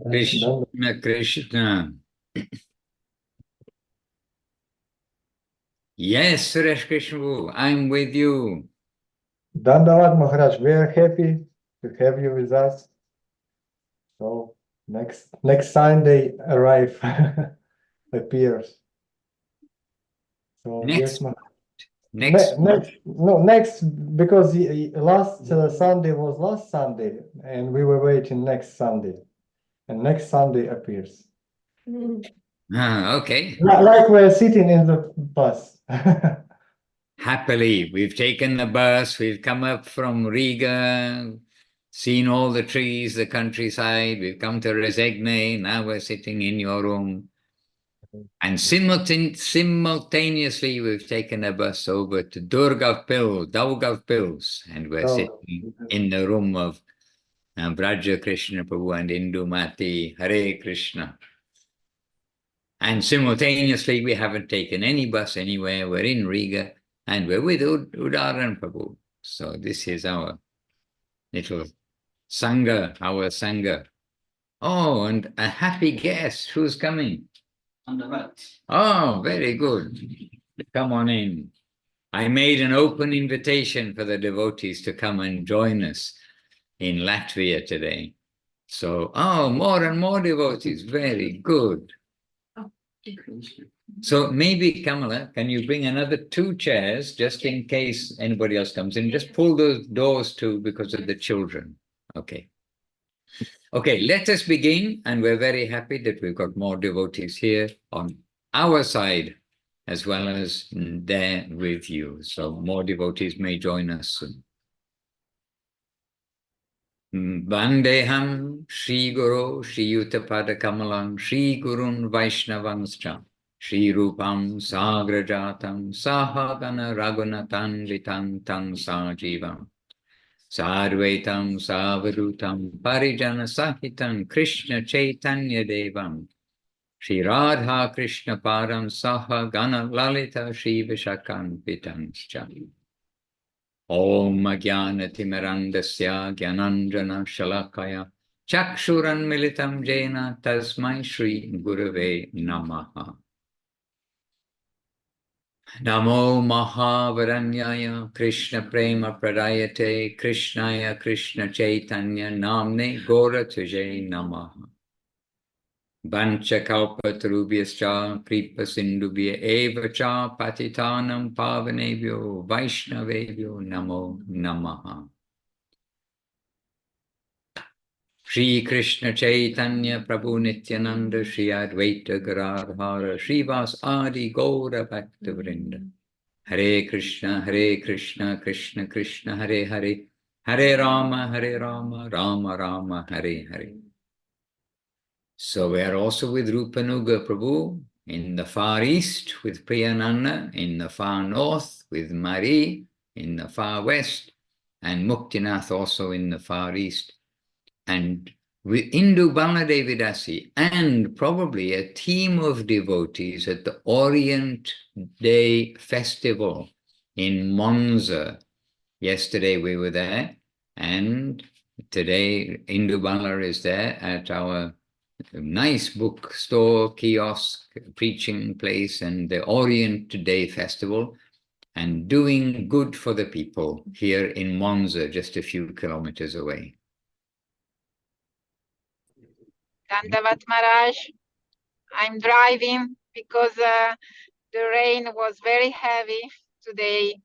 Krishna, Krishna. Yes, Suresh Krishna, I'm with you. Dandavat Maharaj, we are happy to have you with us. So next Sunday arrive appears. So yes, next because last Sunday was last Sunday, and we were waiting next Sunday, and next Sunday appears. Okay. Like we're sitting in the bus. Happily, we've taken the bus, we've come up from Riga, seen all the trees, the countryside, we've come to Resegne, now we're sitting in your room. And simultaneously, we've taken a bus over to Daugavpils, and we're sitting in the room of Braja Krishna Prabhu and Indumati, Hare Krishna. And simultaneously, we haven't taken any bus anywhere, we're in Riga, and we're with Udaran Prabhu. So this is our little Sangha, our Sangha. Oh, and a happy guest, who's coming? Oh, very good. Come on in. I made an open invitation for the devotees to come and join us in Latvia today. So, more and more devotees. Very good. So maybe, Kamala, can you bring another 2 chairs just in case anybody else comes in? Just pull those doors too because of the children. Okay. Okay, let us begin. And we're very happy that we've got more devotees here on our side as well as there with you. So more devotees may join us soon. Vandeham Shri Guru Shri Yuttapada Kamalam Shri Gurun Vaishnavanscha Shri Rupam Sagrajatam Sahagana Raghunatan Vitam Tang Sajivam Sarvetam Savadutam Parijana Sahitam Krishna Chaitanya Devam Shri Radha Krishna Param Saha Gana Lalita Shri Vishakan Pitanscha Om Jnanatimirandasya Jnananjana Shalakaya Chakshuran Militam Jena Tasmai Shri Gurave Namaha Namo Mahavaranyaya Krishna Prema Pradayate Krishnaya Krishna Chaitanya Namne Gora Tuje Namaha Vancha Kalpatarubhyascha Kripa Sindubhya Eva Cha Patitanam Pavanebhyo Vaishnavebhyo Namo Namaha Shri Krishna Chaitanya Prabhu Nityananda Shri Advaita Gadadhara Srivas Adi Gaura Bhakta Vrinda Hare Krishna Krishna Krishna Hare Hare Hare Rama Rama Rama Hare Hare. So we are also with Rupanuga Prabhu in the far east with Priyananda, in the far north with Marie, in the far west, and Muktinath also in the far east. And with Indu Baladevidasi, and probably a team of devotees at the Orient Day Festival in Monza. Yesterday we were there, and today Indu Bala is there at our nice bookstore, kiosk, preaching place, and the Orient Day Festival, and doing good for the people here in Monza, just a few kilometers away. Dandavat Maharaj, I'm driving because the rain was very heavy today,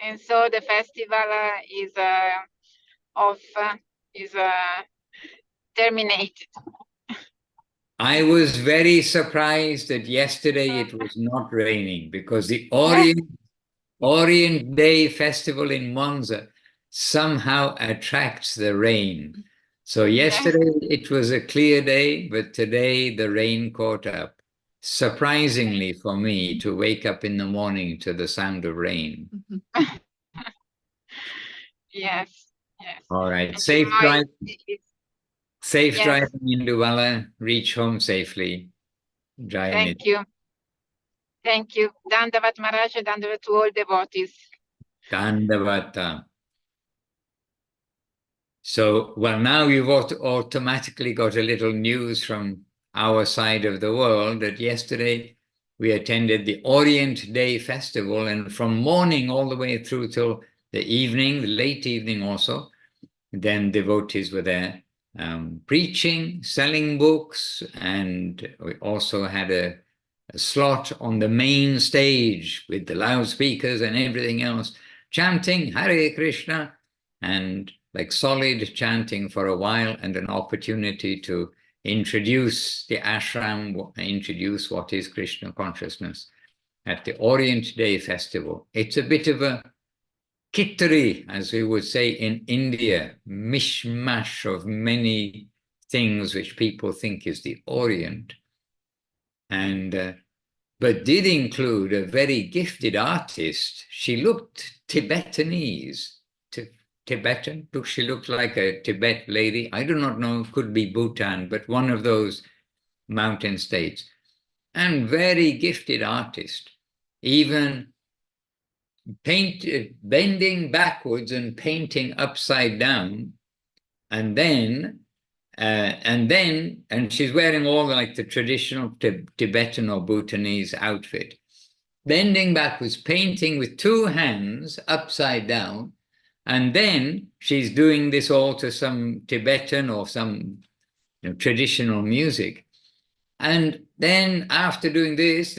and so the festival is terminated. I was very surprised that yesterday it was not raining because the Orient Day Festival in Monza somehow attracts the rain. So yesterday it was a clear day, but today the rain caught up. Surprisingly for me to wake up in the morning to the sound of rain. Yes. All right, safe drive. Safe driving in Duvala, reach home safely. Thank you. Thank you. Dandavat Maharaj, Dandavat to all devotees. Dandavata. So, well, now you've automatically got a little news from our side of the world that yesterday we attended the Orient Day Festival, and from morning all the way through till the evening, the late evening also, then devotees were there preaching, selling books, and we also had a slot on the main stage with the loudspeakers and everything else, chanting Hare Krishna, and like solid chanting for a while, and an opportunity to introduce the ashram, introduce what is Krishna consciousness at the Orient Day Festival. It's a bit of a Kittari, as we would say in India, mishmash of many things which people think is the Orient, and but did include a very gifted artist. She looked Tibetanese, Tibetan. She looked like a Tibet lady. I do not know, could be Bhutan, but one of those mountain states. And very gifted artist, even bending backwards and painting upside down, and she's wearing all like the traditional Tibetan or Bhutanese outfit, bending backwards, painting with two hands upside down, and then she's doing this all to some Tibetan or some traditional music. And then after doing this,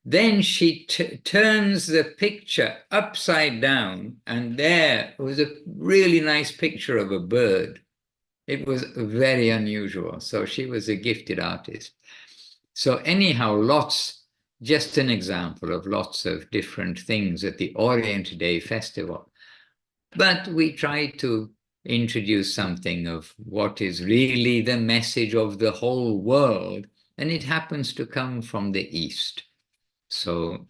then she turns the picture upside down, and there was a really nice picture of a bird. It was very unusual. So she was a gifted artist. So anyhow, just an example of lots of different things at the Orient Day Festival. But we try to introduce something of what is really the message of the whole world, and it happens to come from the East. So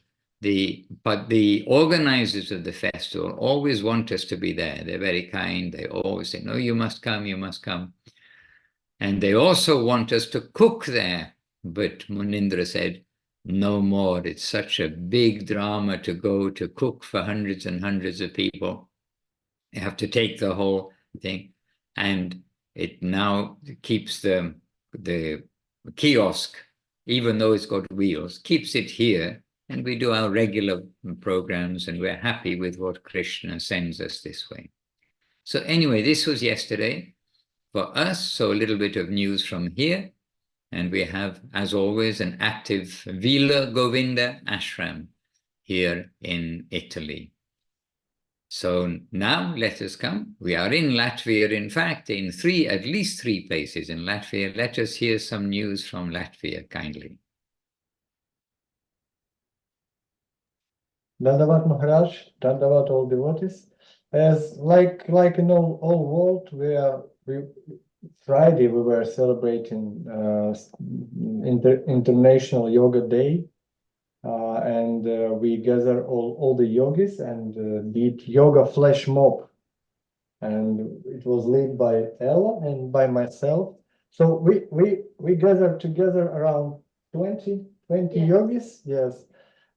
but the organizers of the festival always want us to be there. They're very kind. They always say, no, you must come, you must come. And they also want us to cook there. But Munindra said, no more. It's such a big drama to go to cook for hundreds and hundreds of people. You have to take the whole thing. And it now keeps the kiosk, even though it's got wheels, keeps it here. And we do our regular programs, and we're happy with what Krishna sends us this way. So anyway, this was yesterday for us. So a little bit of news from here. And we have, as always, an active Vila Govinda ashram here in Italy. So now let us come. We are in Latvia, in fact, in at least three places in Latvia. Let us hear some news from Latvia, kindly. Dandavat Maharaj, Dandavat all devotees. As like in all world, Friday we were celebrating International Yoga Day, and we gather all the yogis and did yoga flash mob, and it was led by Ella and by myself. So we gathered together around 20 yogis, yes,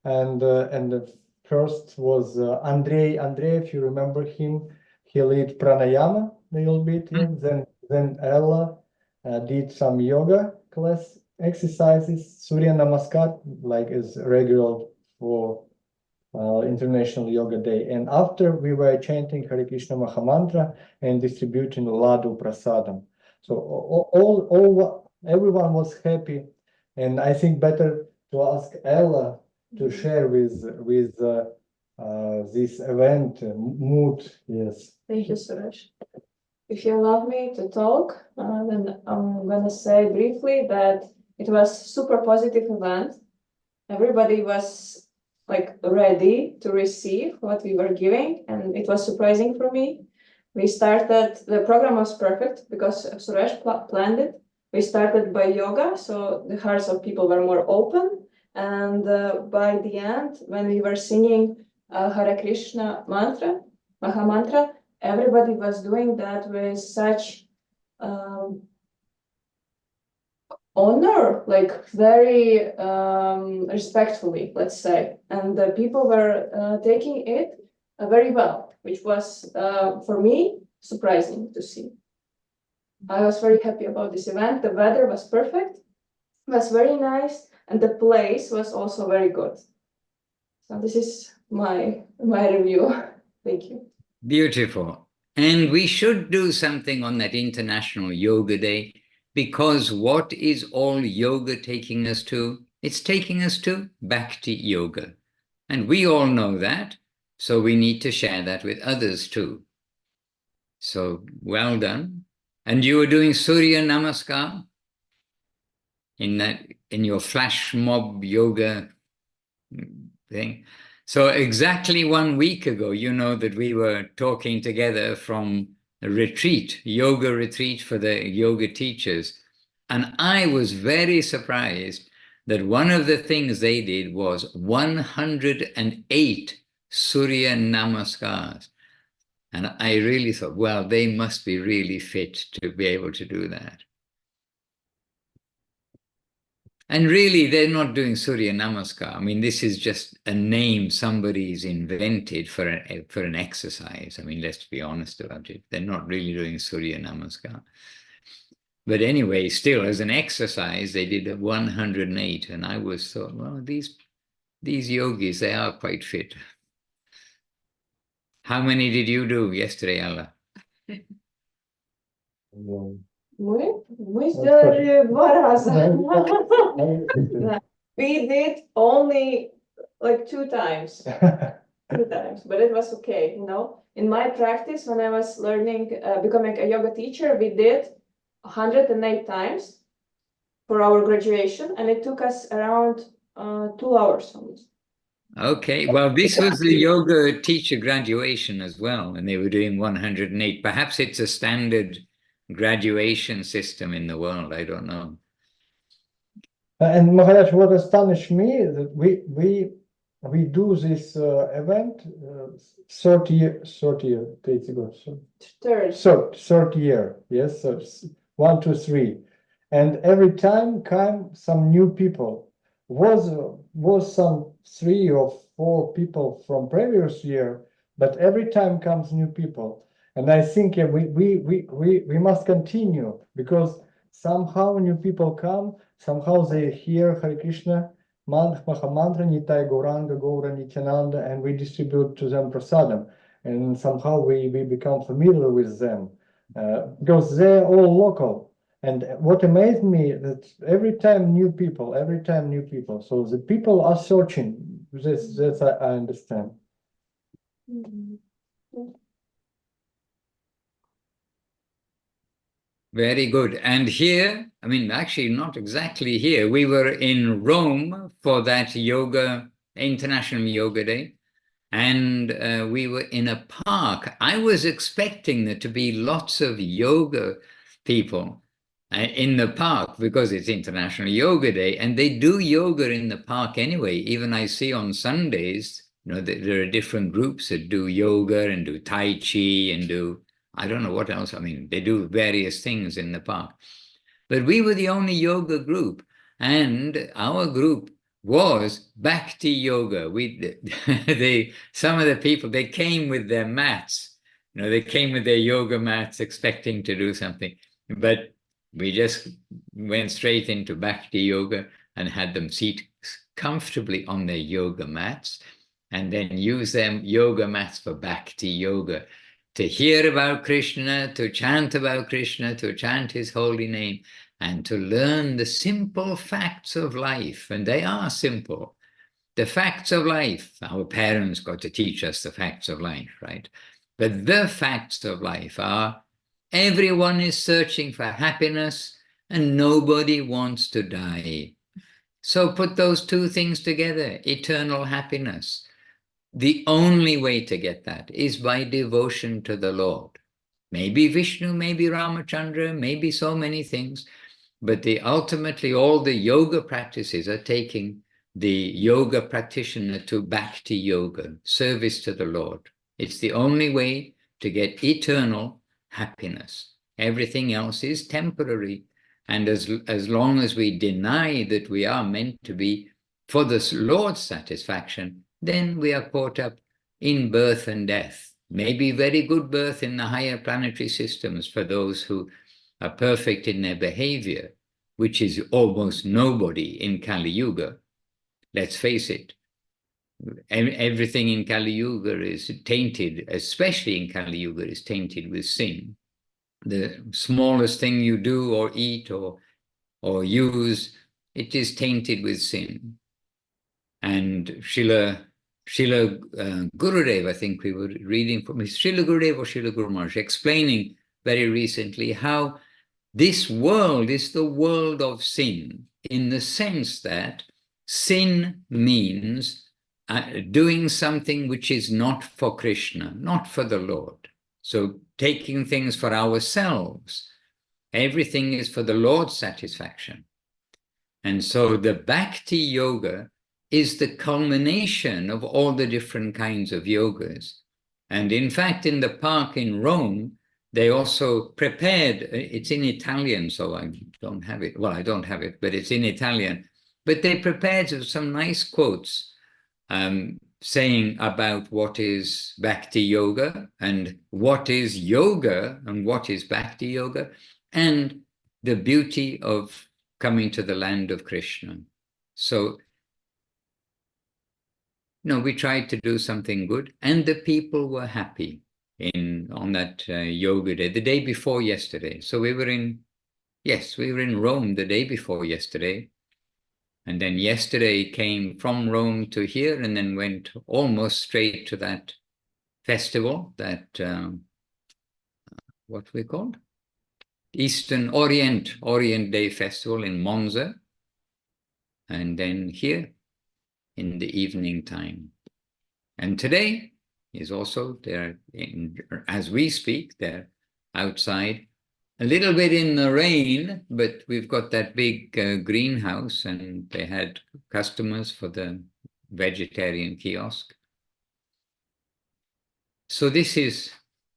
and the first was Andrei, if you remember him, he led pranayama a little bit. Yeah. Then Ella did some yoga class exercises, Surya Namaskar, like is regular for International Yoga Day. And after we were chanting Hare Krishna Mahamantra and distributing Ladu Prasadam. So everyone was happy, and I think better to ask Ella to share with this event mood. Yes. Thank you, Suresh. If you allow me to talk, then I'm gonna say briefly that it was super positive event. Everybody was like ready to receive what we were giving, and it was surprising for me. The program was perfect because Suresh planned it. We started by yoga, so the hearts of people were more open. And by the end, when we were singing Hare Krishna mantra, Mahamantra, everybody was doing that with such honor, like very respectfully, let's say. And the people were taking it very well, which was for me surprising to see. I was very happy about this event. The weather was perfect, was very nice, and the place was also very good. So this is my review. Thank you. Beautiful. And we should do something on that International Yoga Day, because what is all yoga taking us to? It's taking us to Bhakti Yoga. And we all know that, so we need to share that with others too. So, well done. And you were doing Surya Namaskar in your flash mob yoga thing. So exactly 1 week ago, you know that we were talking together from a retreat, yoga retreat for the yoga teachers. And I was very surprised that one of the things they did was 108 Surya Namaskars. And I really thought, well, they must be really fit to be able to do that. And really, they're not doing Surya Namaskar. I mean, this is just a name somebody's invented for an exercise. I mean, let's be honest about it. They're not really doing Surya Namaskar. But anyway, still, as an exercise, they did 108. And I was thought, well, these yogis, they are quite fit. How many did you do yesterday, Allah? We сделали 2 раза. We did only like 2 times. 2 times, but it was okay, you know. In my practice, when I was learning, becoming a yoga teacher, we did 108 times for our graduation, and it took us around 2 hours almost. Okay, well, this was the yoga teacher graduation as well, and they were doing 108. Perhaps it's a standard graduation system in the world, I don't know. And Maharaj, what astonished me is that we do this event 30 days ago. So 30 year, yes, so 1, 2, 3, and every time come some new people. Was some 3 or 4 people from previous year, but every time comes new people. And I think we must continue, because somehow new people come, somehow they hear Hare Krishna, Mahamantra, Nitai Gauranga, Gaura Nityananda, and we distribute to them prasadam. And somehow we become familiar with them, because they're all local. And what amazed me that every time new people. So the people are searching. That's I understand. Very good. And here, I mean, actually not exactly here, we were in Rome for that yoga, International Yoga Day, and we were in a park. I was expecting there to be lots of yoga people in the park, because it's International Yoga Day, and they do yoga in the park anyway. Even I see on Sundays, you know, there are different groups that do yoga and do Tai Chi and do, I don't know what else. I mean, they do various things in the park. But we were the only yoga group, and our group was Bhakti Yoga. Some of the people, they came with their mats. You know, they came with their yoga mats expecting to do something. But we just went straight into Bhakti Yoga and had them sit comfortably on their yoga mats, and then use them yoga mats for Bhakti Yoga, to hear about Krishna, to chant about Krishna, to chant his holy name, and to learn the simple facts of life. And they are simple. The facts of life. Our parents got to teach us the facts of life, right? But the facts of life are, everyone is searching for happiness and nobody wants to die. So put those 2 things together, eternal happiness. The only way to get that is by devotion to the Lord. Maybe Vishnu, maybe Ramachandra, maybe so many things, but ultimately all the yoga practices are taking the yoga practitioner to Bhakti Yoga, service to the Lord. It's the only way to get eternal happiness. Everything else is temporary. And as long as we deny that we are meant to be for the Lord's satisfaction, then we are caught up in birth and death. maybe very good birth in the higher planetary systems for those who are perfect in their behavior, which is almost nobody in Kali Yuga. Let's face it, everything in Kali Yuga is tainted, especially in Kali Yuga, is tainted with sin. The smallest thing you do or eat or use, it is tainted with sin. And Srila Gurudev, I think we were reading from Srila Gurudev or Srila Guru Maharaj, explaining very recently how this world is the world of sin, in the sense that sin means doing something which is not for Krishna, not for the Lord. So taking things for ourselves, everything is for the Lord's satisfaction. And so the Bhakti Yoga is the culmination of all the different kinds of yogas. And in fact, in the park in Rome, they also prepared, it's in Italian, so I don't have it. Well, I don't have it, but it's in Italian. But they prepared some nice quotes saying about what is Bhakti Yoga and what is yoga and what is Bhakti Yoga and the beauty of coming to the land of Krishna. So, we tried to do something good, and the people were happy on that yoga day, the day before yesterday. So we were in Rome the day before yesterday. And then yesterday came from Rome to here and then went almost straight to that festival, that, what we called? Eastern Orient Day Festival in Monza. And then here in the evening time. And today is also there, as we speak, they're outside, a little bit in the rain, but we've got that big greenhouse and they had customers for the vegetarian kiosk. So this is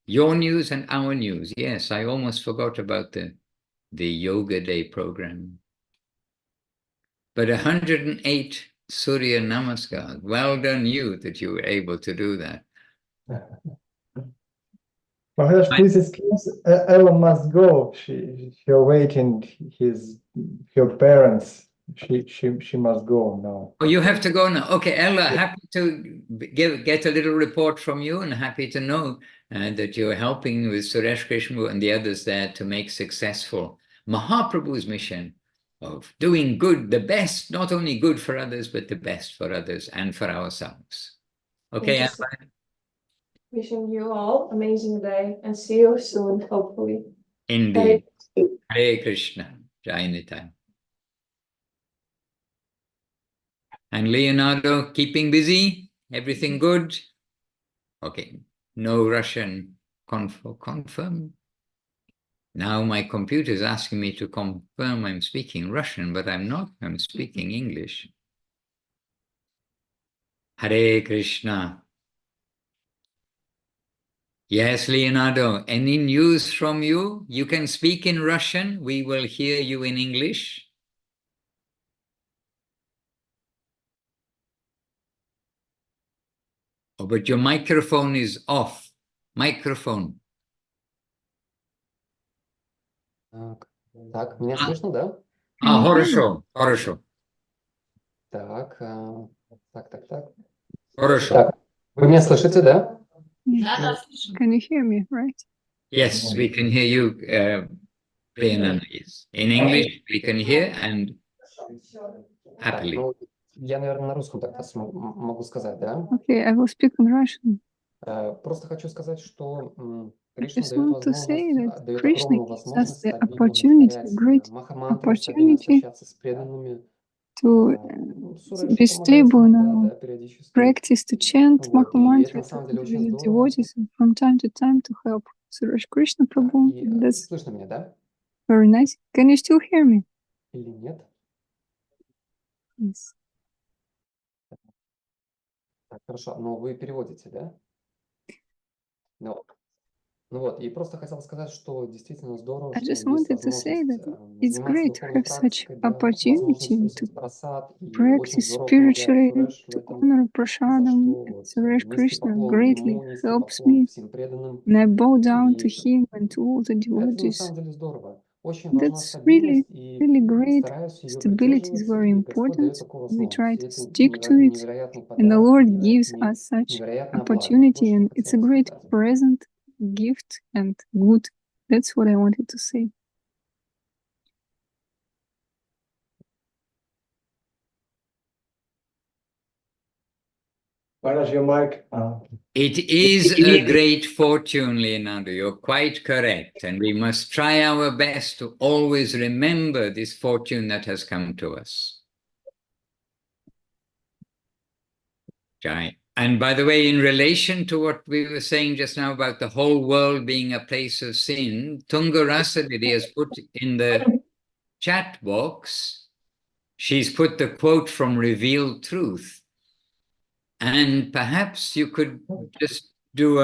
your news and our news. Yes, I almost forgot about the Yoga Day program. But 108 Surya Namaskar. Well done you that you were able to do that. Maharaj, please excuse, Ella must go. You're waiting her parents. She must go now. Oh, you have to go now. Okay, Ella, happy to get a little report from you and happy to know that you're helping with Suresh Krishna and the others there to make successful Mahaprabhu's mission of doing good, the best, not only good for others, but the best for others and for ourselves. Okay, Ella? Wishing you all amazing day and see you soon, hopefully. Indeed. Hare Krishna. Jai Nitai. And Leonardo, keeping busy? Everything good? Okay. No Russian confirm. Now my computer is asking me to confirm I'm speaking Russian, but I'm not. I'm speaking English. Hare Krishna. Yes, Leonardo, any news from you? You can speak in Russian. We will hear you in English. Oh, but your microphone is off. Microphone. Так, меня слышно, да? Хорошо, хорошо. Так, так. Хорошо. Так, вы меня слышите, да? Can you hear me, right? Yes, we can hear you clear. In English, we can hear and Так, happily. ну, я, наверное, на русском так могу сказать, да? Okay, I will speak in Russian. Просто хочу сказать, что I Кришна just дает want to say возможность, that дает Krishna огромную gives us возможность the стабильно opportunity, повторять great махамантры, стабильно opportunity встречаться с преданными. to Суреша be помогает stable in иногда, our да, периодически. practice, to chant Вот, и Maha это Mantra, на to самом деле очень visit здорово. devotees, and from time to time to help Suresh Krishna Prabhu. И That's слышно меня, да? very nice. Can you still hear me? Или нет? Yes. Так, хорошо. Но вы переводите, да? Ну, Ну вот, и просто хотел сказать, что действительно здорово, I что just есть wanted to say возможность that it's заниматься great to духовной have such практикой, да, возможность opportunity to вкусить просад, и очень practice здорово помогает spiritually, Суреш в to этом, honor за prasadam. что вот Suresh низкий Krishna поклон greatly ему, низкий helps поклон me, всем преданным. and I bow down to И him and to all the это на devotees. самом деле здорово. Очень важна That's really, стабильность, и really great. стараюсь ее Stability is придерживаться, very и Господь important. дает такую We try возможность. И to это stick to it, невероятный and the подарок, Lord gives us such невероятная благо. opportunity, Вот что and it's a хотел great сказать. present, gift, and good. That's what I wanted to say. Maharaj, your mic. It is a great fortune, Leonardo. You're quite correct. And we must try our best to always remember this fortune that has come to us. Right. And by the way, in relation to what we were saying just now about the whole world being a place of sin, Tunga Rasadidi has put in the chat box, she's put the quote from Revealed Truth. And perhaps you could just do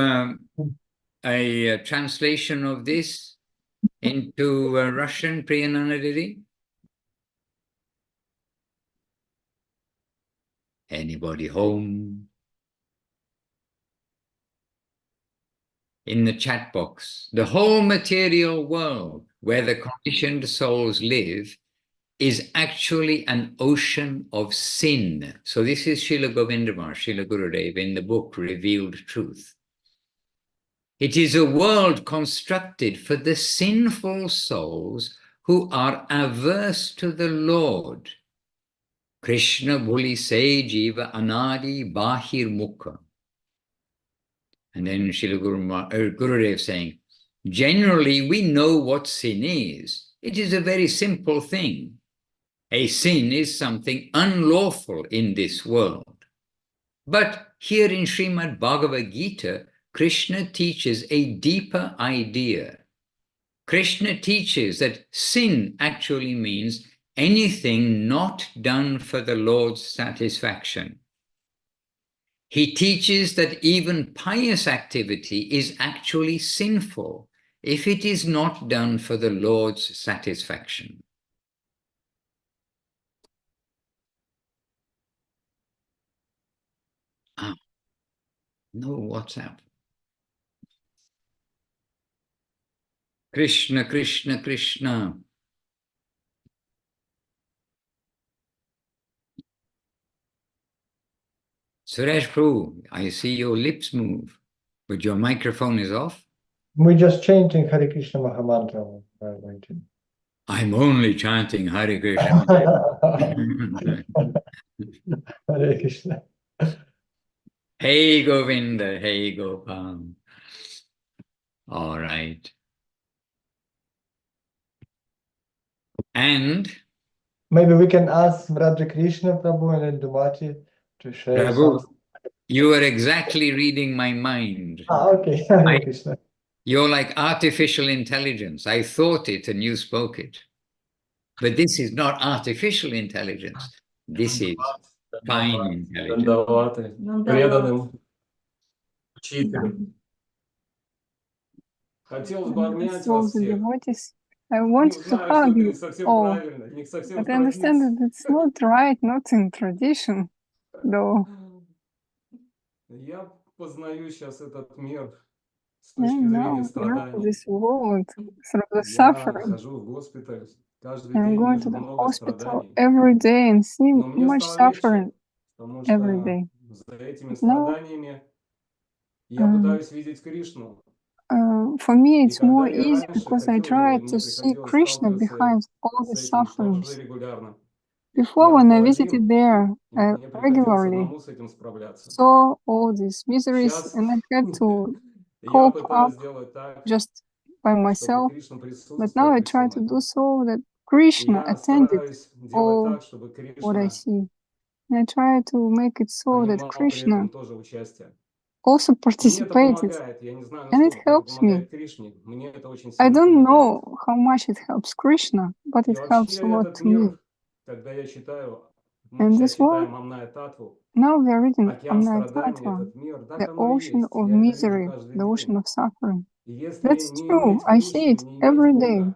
a translation of this into Russian, Priyananadidi? Anybody home? In the chat box. The whole material world where the conditioned souls live is actually an ocean of sin. So this is Srila Govindamar, Srila Gurudev in the book Revealed Truth. It is a world constructed for the sinful souls who are averse to the Lord. Krishna Bhuli Se Jiva Anadi Bahir Mukha. And then Srila Gurudev saying, generally we know what sin is. It is a very simple thing. A sin is something unlawful in this world. But here in Srimad Bhagavad Gita, Krishna teaches a deeper idea. Krishna teaches that sin actually means anything not done for the Lord's satisfaction. He teaches that even pious activity is actually sinful if it is not done for the Lord's satisfaction. No WhatsApp. Krishna, Krishna, Krishna. Suresh Prabhu, I see your lips move, but your microphone is off. We're just chanting Hare Krishna Mahamantra. I'm only chanting Hare Krishna. Hare Krishna. Hey Govinda, hey Gopal. All right. And Maybe we can ask Radha Krishna Prabhu and then Dumati to share Prabhu, some. you are exactly reading my mind. Okay, Hare Krishna. You're like artificial intelligence. I thought it and you spoke it. But this is not artificial intelligence. This is fine intelligence. Преданным учителям. Хотелось бы обнять So вас the всех. devotees, I Не wanted to знаю, hug что это не you совсем all, правильно, не совсем but I understand традиция. that it's not right, not in tradition, though. Я познаю сейчас этот мир с точки And зрения now, страданий. this world through the Я suffering. хожу в госпиталь, каждый I'm день going вижу to the много hospital страданий. every day and see Но мне much стало suffering легче, потому every что day. за этими But now, страданиями я пытаюсь видеть Кришну. for me, И it's more когда я easy раньше because I ходил, try и to мне see приходилось Krishna сталкиваться behind all с the этим тоже sufferings. регулярно, Before, я when I был visited один, there, и I мне приходилось regularly одному с этим справляться. saw all these miseries Сейчас and I had to я cope up пытаюсь сделать так, just by чтобы myself. Кришна But now присутствовал I при try всем to do этом. so that И Krishna я attended стараюсь делать all так, чтобы what I Кришна see. And I try to make it so that принимал при Krishna этом тоже участие. also И мне это participated, помогает. Я не знаю, and it насколько это helps me. помогает Кришне. Мне это очень I сильно don't помогает. know how much it helps Krishna, but И it helps вообще a lot этот to me. мир, когда я читаю, мы And сейчас this world, читаем Амная Татву, now we are reading океан Amnaya страданий, Tattva, этот мир, так the оно и ocean есть. of Я это вижу misery, каждый the ocean день. of suffering. И если That's не true. иметь I see Кришну, it не иметь every day. Бога,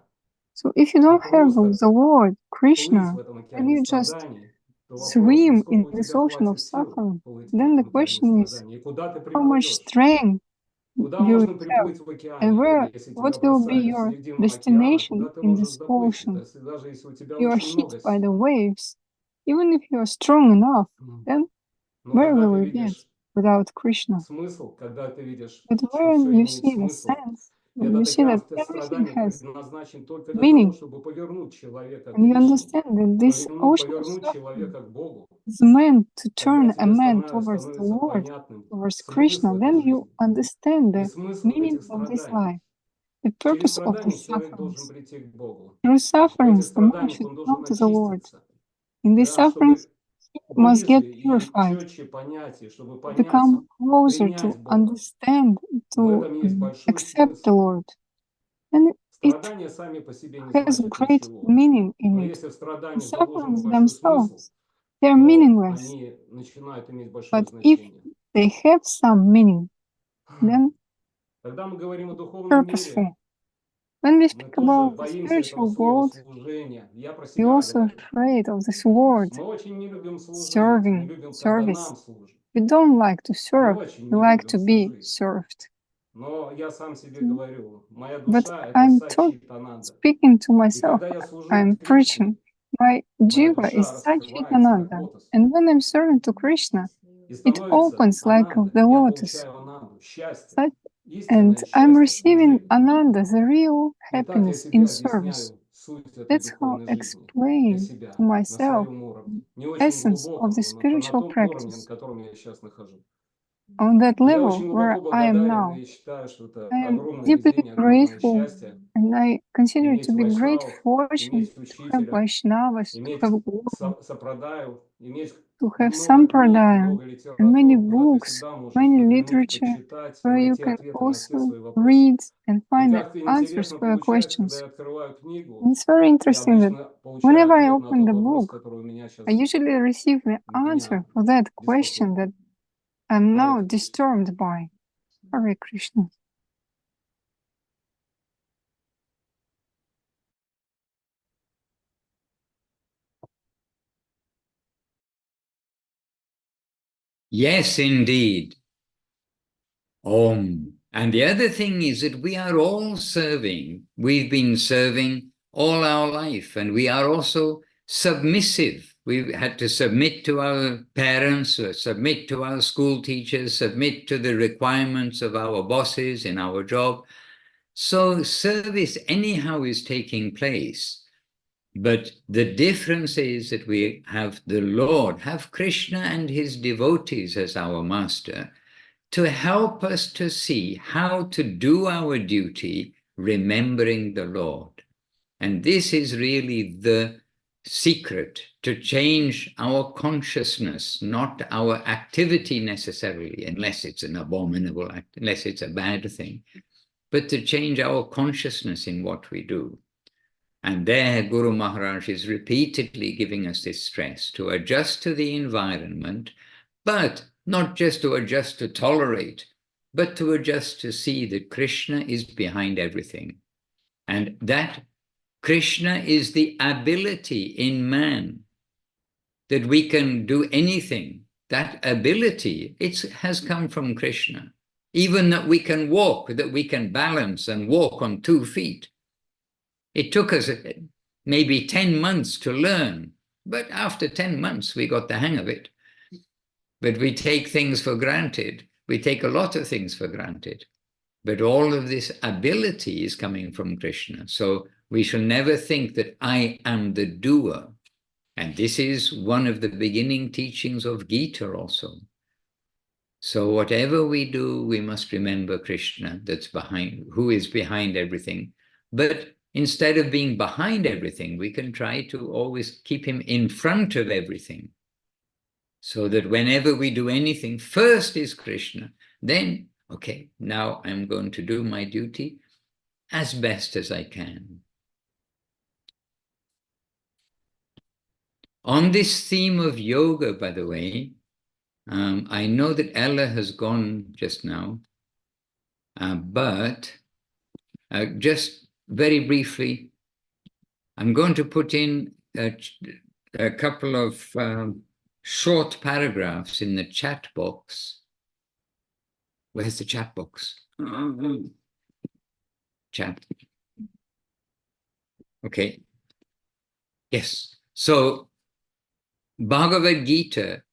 So if you don't have просто the Lord, плыть Krishna, в этом and океане you just страданий, то вопрос, swim насколько in у this тебя ocean of хватит сил suffering, плыть в then the этом океане question is страданий, и куда ты how much приплывешь? strength Куда you можно have, приплыть в океане, and where, если тебя what will be бросают your посередину океана, destination куда ты in можешь this доплыть, ocean. даже если у тебя You are очень hit много by сил. the waves. Even if you are strong enough, then Но where когда will ты you get видишь without Krishna? смысл, когда ты видишь, But что все when you имеет see the смысл, sense, when you этот see that океан everything страданий has предназначен только для того, meaning, чтобы повернуть человека and you Кришне, understand that this ocean of повернуть suffering человека к Богу, is meant to тогда turn a тебе man towards the становится Lord, понятным towards смысл Krishna, этой then you жизни understand и the смысл meaning этих of this страданий. life, the Через purpose of the страдания человек должен sufferings. прийти к Богу. Through В этих sufferings, the man страданиях should он come должен to the Lord. очиститься, In these да, sufferings, чтобы he must ближе get и purified, четче понять, и чтобы to понять, become closer, to принять Бога. understand, В to этом есть большой accept the смысл. Lord. And it Страдания сами по себе не has значат great ничего. meaning in Но it. если в The страданиях заложен sufferings большой смысл, themselves, they are то meaningless. они начинают иметь большое But if значение. they have some meaning, then Когда мы говорим о духовном мире, purposeful. When we мы speak тоже about the боимся этого spiritual слова world, служения. Я про we're себя also говорю. afraid of this word, Мы очень не любим служить, не serving, любим, когда service. нам служат. We don't like to Мы serve, очень we не like to любим be служить. served. Но я сам себе Mm. говорю, моя But душа – это I'm Сачитананда. speaking to И myself, когда я служу I'm Кришне, preaching. My моя jiva душа is раскрывается как Sachitananda. лотос. And when I'm serving to Krishna, И it становится opens like Ананда. the Я lotus. получаю Ананду, счастье, Such- истинное And I'm счастье в receiving служении. Ananda, the real И так я happiness себе in service. объясняю суть этой That's how духовной I жизни для explain себя to на myself своем уровне. Не очень essence of глубоком, the но на spiritual том уровне, на practice котором я сейчас нахожусь. on that И я level очень where глубоко I am благодарен now. и считаю, что это I am огромное deeply везение, огромное grateful, счастье and I consider it иметь to be great вайшнавов, fortune иметь to have учителя, Vaishnavas, to иметь have Guru, сапрадаев, иметь to have много книг, Sampradaya, много and many литературы, куда ты books, всегда можешь many заглянуть, literature, почитать и where you найти can ответы на все also свои вопросы. read and И find the как-то answers интересно for your получается, когда questions. я открываю книгу, And it's very я interesting that обычно получаю whenever I ответ на open тот the вопрос, book, который у меня сейчас I usually receive the answer меня for that question беспокоит. that I'm now Харе Кришна. disturbed by. Hare Krishna. Yes, indeed. Om. And the other thing is that we are all serving. We've been serving all our life, and we are also submissive. We've had to submit to our parents, submit to our school teachers, submit to the requirements of our bosses in our job. So service anyhow is taking place. But the difference is that we have the Lord, have Krishna and his devotees as our master, to help us to see how to do our duty, remembering the Lord. And this is really the secret to change our consciousness, not our activity necessarily, unless it's an abominable act, unless it's a bad thing, but to change our consciousness in what we do. And there Guru Maharaj is repeatedly giving us this stress to adjust to the environment, but not just to adjust to tolerate, but to adjust to see that Krishna is behind everything. And that Krishna is the ability in man, that we can do anything. That ability, it has come from Krishna. Even that we can walk, that we can balance and walk on 2 feet. It took us maybe 10 months to learn, but after 10 months, we got the hang of it. But we take things for granted. We take a lot of things for granted. But all of this ability is coming from Krishna. So we shall never think that I am the doer. And this is one of the beginning teachings of Gita also. So whatever we do, we must remember Krishna, that's behind, who is behind everything. But instead of being behind everything, we can try to always keep him in front of everything. So that whenever we do anything, first is Krishna, then, okay, now I'm going to do my duty as best as I can. On this theme of yoga, by the way, I know that Ella has gone just now, but Just very briefly, I'm going to put in a couple of short paragraphs in the chat box. Where's the chat box? Chat. Okay. Yes. So Bhagavad Gita.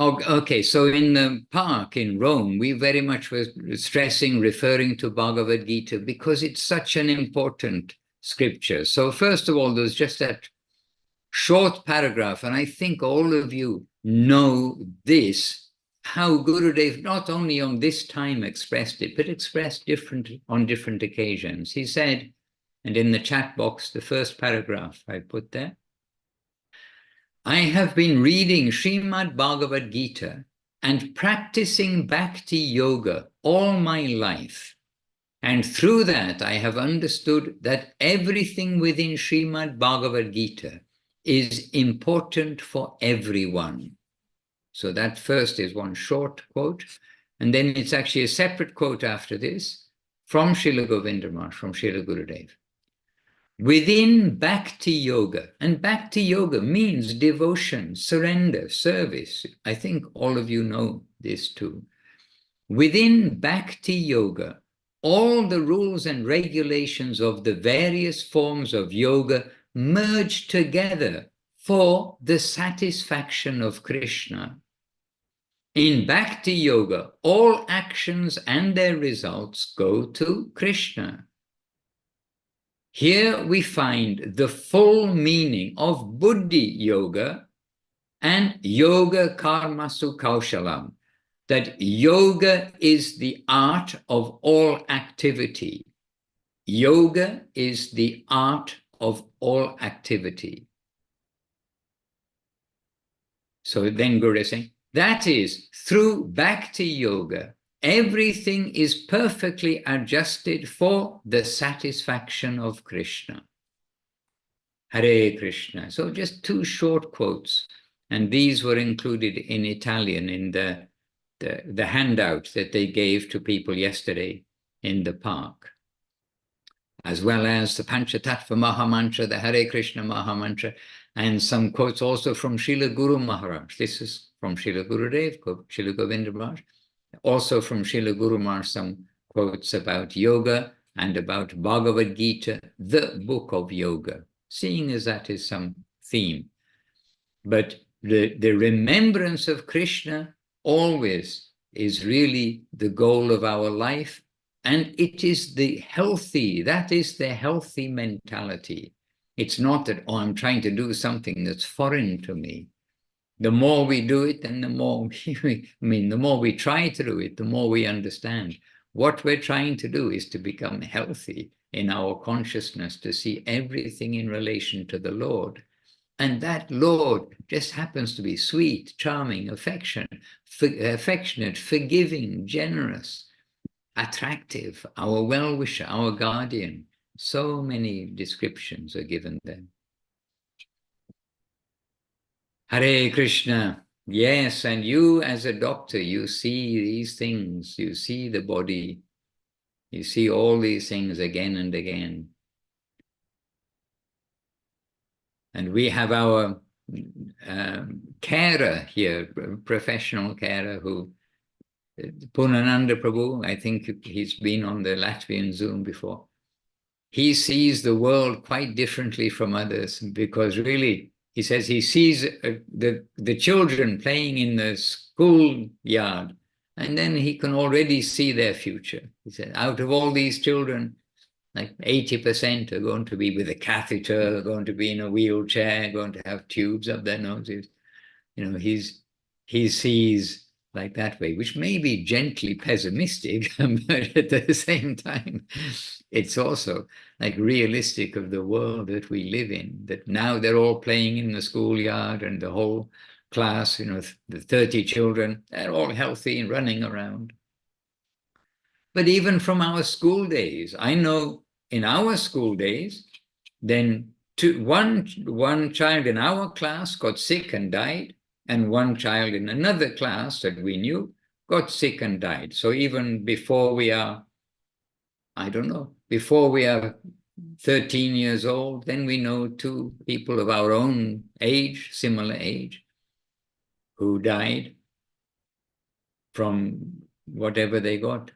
Okay, so in the park in Rome, we very much were stressing, referring to Bhagavad Gita because it's such an important scripture. So first of all, there's just that short paragraph, and I think all of you know this, how Gurudev not only on this time expressed it, but expressed on different occasions. He said, and in the chat box, the first paragraph I put there, I have been reading Srimad Bhagavad Gita and practicing Bhakti Yoga all my life. And through that, I have understood that everything within Srimad Bhagavad Gita is important for everyone. So that first is one short quote. And then it's actually a separate quote after this from Srila Govinda Maharaj, from Srila Gurudev. Within Bhakti Yoga, and Bhakti Yoga means devotion, surrender, service. I think all of you know this too. Within Bhakti Yoga, all the rules and regulations of the various forms of yoga merge together for the satisfaction of Krishna. In Bhakti Yoga, all actions and their results go to Krishna. Here we find the full meaning of Buddhi Yoga and Yoga Karmasu Kaushalam, that yoga is the art of all activity. Yoga is the art of all activity. So then Guru is saying, that is, through Bhakti Yoga, everything is perfectly adjusted for the satisfaction of Krishna. Hare Krishna. So just two short quotes, and these were included in Italian in the handout that they gave to people yesterday in the park, as well as the Panchatattva Mahamantra, the Hare Krishna Mahamantra, and some quotes also from Srila Guru Maharaj. This is from Srila Gurudev, Srila Govinda Maharaj. Also from Srila Guru Maharaj, some quotes about yoga and about Bhagavad Gita, the book of yoga, seeing as that is some theme. But the remembrance of Krishna always is really the goal of our life, and it is the healthy, that is the healthy mentality. It's not that, oh, I'm trying to do something that's foreign to me. The more we do it, and the more the more we try to do it, the more we understand. What we're trying to do is to become healthy in our consciousness, to see everything in relation to the Lord. And that Lord just happens to be sweet, charming, affectionate, forgiving, generous, attractive, our well-wisher, our guardian. So many descriptions are given there. Hare Krishna. Yes, and you as a doctor, you see these things, you see the body, you see all these things again and again. And we have our carer here, professional carer, who, Punananda Prabhu, I think he's been on the Latvian Zoom before. He sees the world quite differently from others, because really, he says he sees the children playing in the schoolyard, and then he can already see their future. He said, out of all these children, like 80% are going to be with a catheter, going to be in a wheelchair, going to have tubes up their noses. You know, he sees like that way, which may be gently pessimistic, but at the same time, it's also like realistic of the world that we live in, that now they're all playing in the schoolyard, and the whole class, you know, the 30 children, they're all healthy and running around. But even from our school days, I know in our school days, then one child in our class got sick and died, and one child in another class that we knew got sick and died. So even before we are, I don't know, before we are 13 years old, then we know 2 people of our own age, similar age, who died from whatever they got.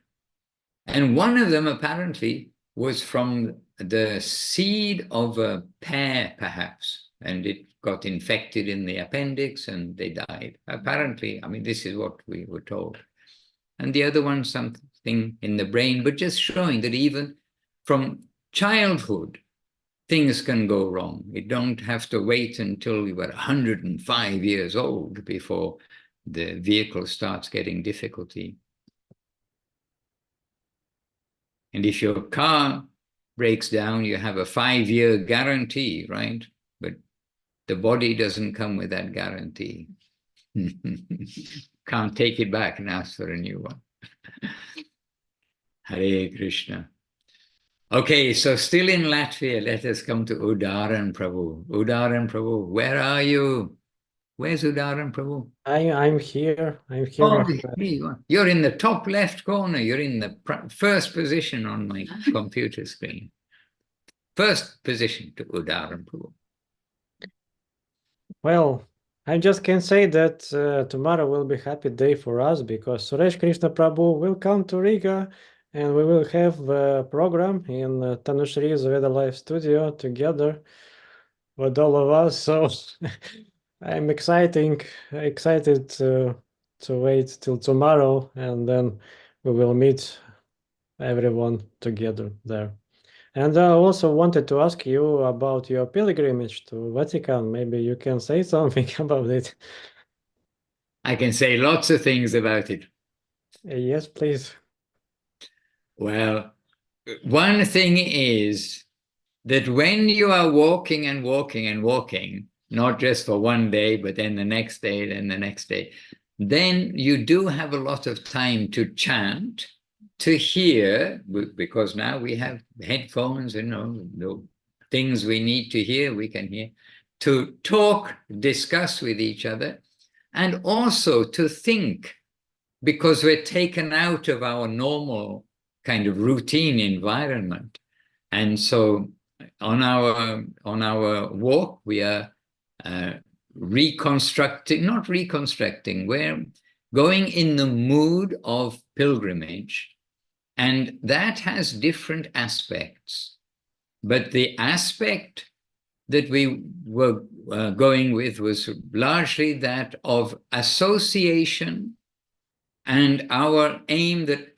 And one of them apparently was from the seed of a pear, perhaps, and it got infected in the appendix and they died. Apparently, I mean, this is what we were told. And the other one, something in the brain, but just showing that even from childhood, things can go wrong. You don't have to wait until you were 105 years old before the vehicle starts getting difficulty. And if your car breaks down, you have a 5-year guarantee, right? But the body doesn't come with that guarantee. Can't take it back and ask for a new one. Hare Krishna. Okay, so still in Latvia, let us come to Udaran Prabhu. Udaran Prabhu, where are you? Where's Udaran Prabhu? I'm here. I'm here. Oh, you're in the top left corner. You're in the first position on my computer screen. First position to Udaran Prabhu. Well, I just can say that tomorrow will be a happy day for us because Suresh Krishna Prabhu will come to Riga and we will have a program in Tanushri's Veda Life Studio together with all of us. So I'm excited to wait till tomorrow and then we will meet everyone together there. And I also wanted to ask you about your pilgrimage to Vatican. Maybe you can say something about it. I can say lots of things about it. Yes, please. Well, one thing is that when you are walking and walking and walking, not just for one day, but then the next day, then the next day, then you do have a lot of time to chant, to hear, because now we have headphones, the things we need to hear, we can hear, to talk, discuss with each other, and also to think, because we're taken out of our normal kind of routine environment. And so on our walk, we are not reconstructing, we're going in the mood of pilgrimage. And that has different aspects. But the aspect that we were going with was largely that of association, and our aim that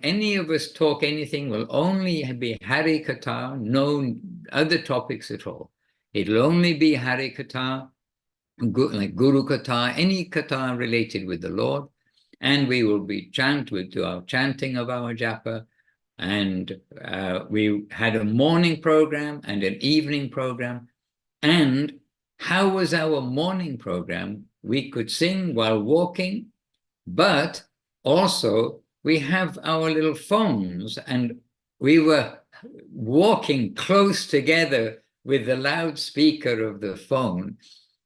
any of us talk anything will only be Hari Katha, no other topics at all. It'll only be Hari Katha, like Guru Katha, any Katha related with the Lord. And we will be do our chanting of our japa. And we had a morning program and an evening program. And how was our morning program? We could sing while walking, but also we have our little phones, and we were walking close together with the loudspeaker of the phone,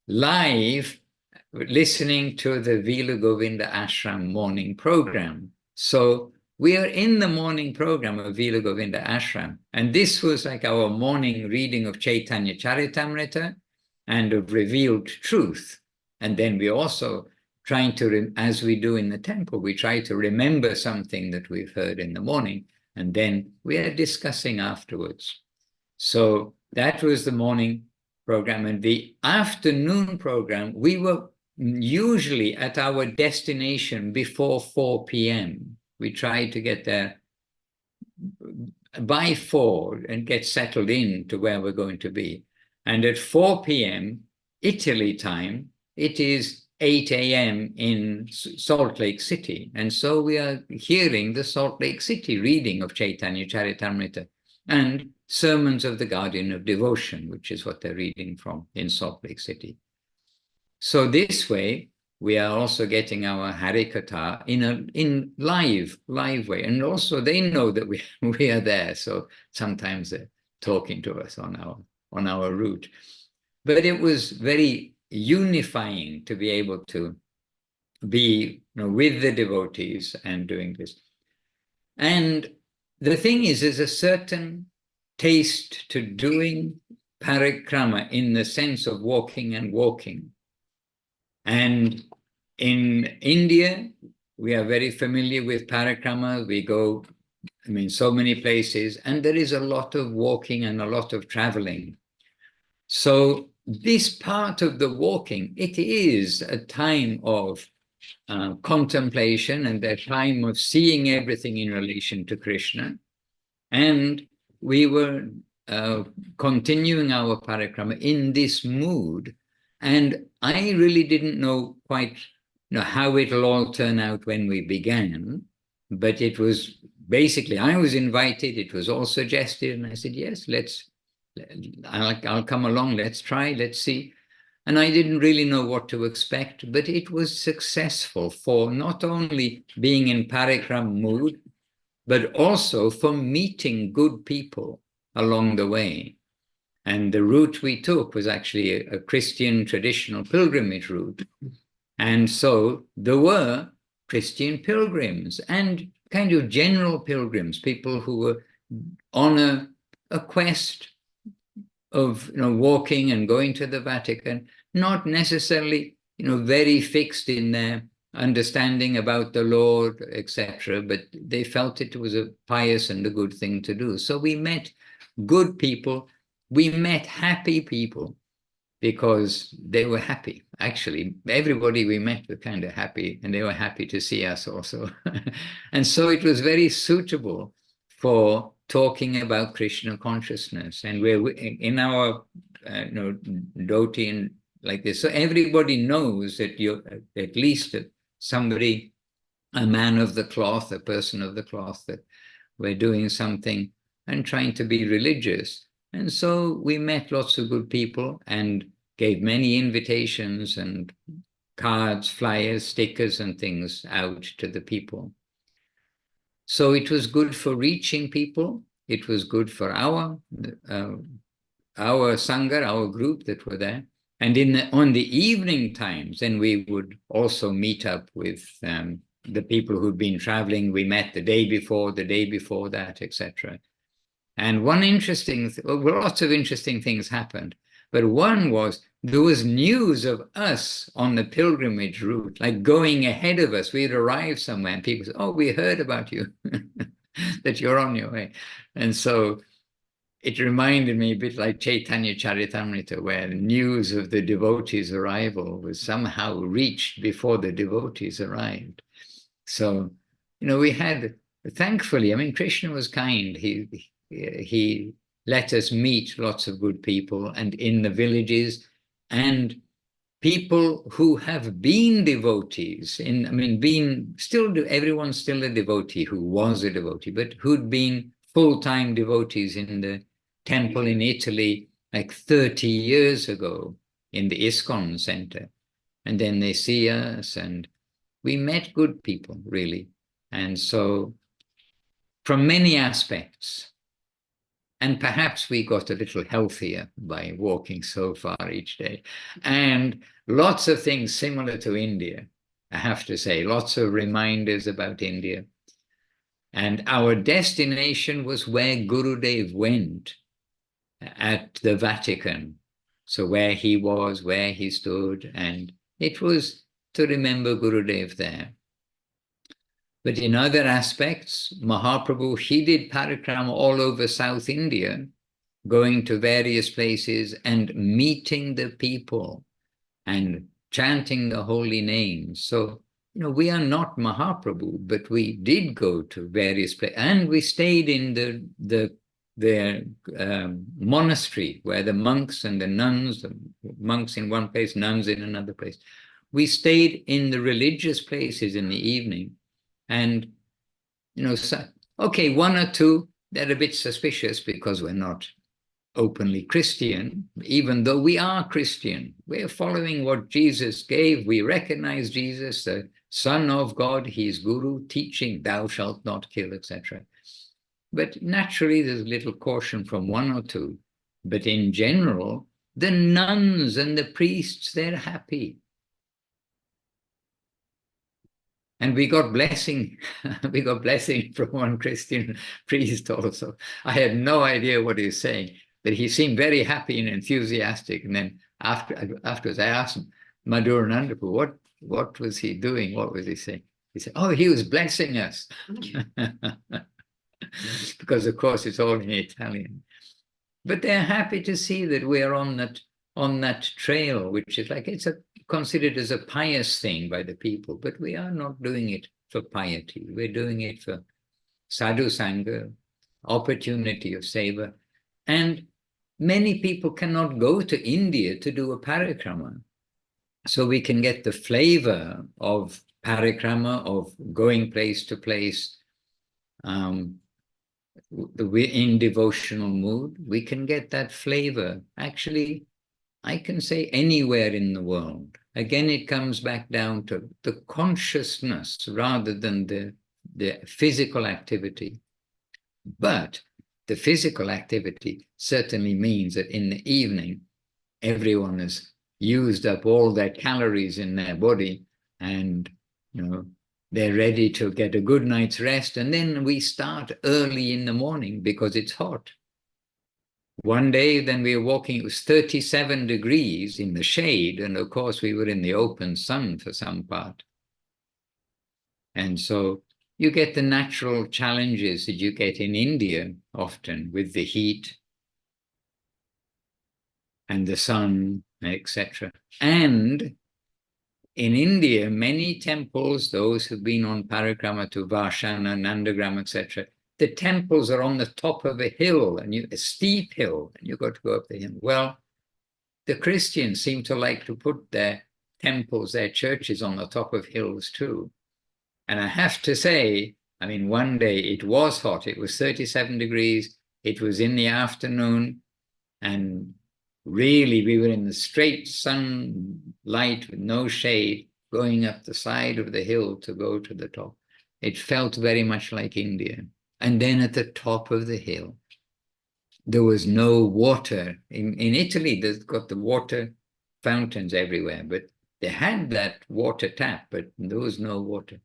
live, listening to the Vila Govinda Ashram morning program. So we are in the morning program of Vila Govinda Ashram. And this was like our morning reading of Chaitanya Charitamrita and of revealed truth. And then we also trying to, as we do in the temple, we try to remember something that we've heard in the morning, and then we are discussing afterwards. So that was the morning program. And the afternoon program, we were usually at our destination before 4 p.m. We tried to get there by 4 and get settled in to where we're going to be. And at 4 p.m. Italy time, it is 8 a.m. in Salt Lake City. And so we are hearing the Salt Lake City reading of Chaitanya Charitamrita and Sermons of the Guardian of Devotion, which is what they're reading from in Salt Lake City. So this way, we are also getting our Harikatha in live way. And also they know that we are there. So sometimes they're talking to us on our route. But it was very unifying to be able to be with the devotees and doing this. And the thing is, there's a certain taste to doing parikrama in the sense of walking and walking. And in India, we are very familiar with parikrama. We go, I mean, so many places, and there is a lot of walking and a lot of traveling. So this part of the walking, it is a time of contemplation and a time of seeing everything in relation to Krishna. And we were continuing our parikrama in this mood. And I really didn't know quite how it'll all turn out when we began. But it was basically, I was invited, it was all suggested, and I said, yes, I'll come along, let's try, let's see. And I didn't really know what to expect, but it was successful for not only being in parikram mood, but also for meeting good people along the way. And the route we took was actually a Christian traditional pilgrimage route. And so there were Christian pilgrims and kind of general pilgrims, people who were on a quest of walking and going to the Vatican, not necessarily very fixed in their understanding about the Lord, etc., but they felt it was a pious and a good thing to do. So we met good people, we met happy people, because they were happy. Actually, everybody we met were kind of happy, and they were happy to see us also. And so it was very suitable for talking about Krishna consciousness. And we're in our dhoti and like this. So everybody knows that you're at least somebody, a man of the cloth, a person of the cloth, that we're doing something and trying to be religious. And so we met lots of good people and gave many invitations and cards, flyers, stickers and things out to the people. So it was good for reaching people. It was good for our Sangha, our group that were there. And on the evening times, then we would also meet up with the people who'd been traveling. We met the day before that, etc. And one interesting, lots of interesting things happened. But one was, there was news of us on the pilgrimage route, like going ahead of us. We'd arrived somewhere and people said, oh, we heard about you, that you're on your way. And so it reminded me a bit like Chaitanya Charitamrita, where news of the devotees' arrival was somehow reached before the devotees arrived. So, we had, thankfully, I mean, Krishna was kind. He let us meet lots of good people, and in the villages, and people who have been devotees, everyone's still a devotee who was a devotee, but who'd been full-time devotees in the temple in Italy like 30 years ago in the ISKCON center. And then they see us, and we met good people, really. And so from many aspects, and perhaps we got a little healthier by walking so far each day. And lots of things similar to India, I have to say, lots of reminders about India. And our destination was where Gurudev went at the Vatican. So where he was, where he stood, and it was to remember Gurudev there. But in other aspects, Mahaprabhu, he did parikrama all over South India, going to various places and meeting the people and chanting the holy names. So, we are not Mahaprabhu, but we did go to various places, and we stayed in the monastery where the monks and the nuns, the monks in one place, nuns in another place. We stayed in the religious places in the evening. And, okay, one or two, they're a bit suspicious because we're not openly Christian, even though we are Christian. We're following what Jesus gave. We recognize Jesus, the Son of God. He's Guru, teaching, thou shalt not kill, etc. But naturally, there's a little caution from one or two. But in general, the nuns and the priests, they're happy. And we got blessing, we got blessing from one Christian priest also. I had no idea what he was saying, but he seemed very happy and enthusiastic. And then afterwards I asked him, Madhusudan, what was he doing? What was he saying? He said, oh, he was blessing us. Because of course it's all in Italian. But they're happy to see that we're on that trail, which is like, it's considered as a pious thing by the people, but we are not doing it for piety. We're doing it for sadhu sangha, opportunity of seva. And many people cannot go to India to do a parikrama. So we can get the flavor of parikrama, of going place to place, we're in devotional mood. We can get that flavor. Actually, I can say anywhere in the world. Again, it comes back down to the consciousness rather than the physical activity. But the physical activity certainly means that in the evening, everyone has used up all their calories in their body, and they're ready to get a good night's rest. And then we start early in the morning because it's hot. One day, then we were walking, it was 37 degrees in the shade. And of course, we were in the open sun for some part. And so you get the natural challenges that you get in India often with the heat and the sun, etc. And in India, many temples, those who've been on parikrama to Vashana, Nandagram, etc., the temples are on the top of a hill, and a steep hill, and you've got to go up the hill. Well, the Christians seem to like to put their temples, their churches on the top of hills too. And I have to say, I mean, one day it was hot. It was 37 degrees. It was in the afternoon, and really, we were in the straight sunlight with no shade, going up the side of the hill to go to the top. It felt very much like India. And then at the top of the hill, there was no water. In Italy, they've got the water fountains everywhere, but they had that water tap, but there was no water.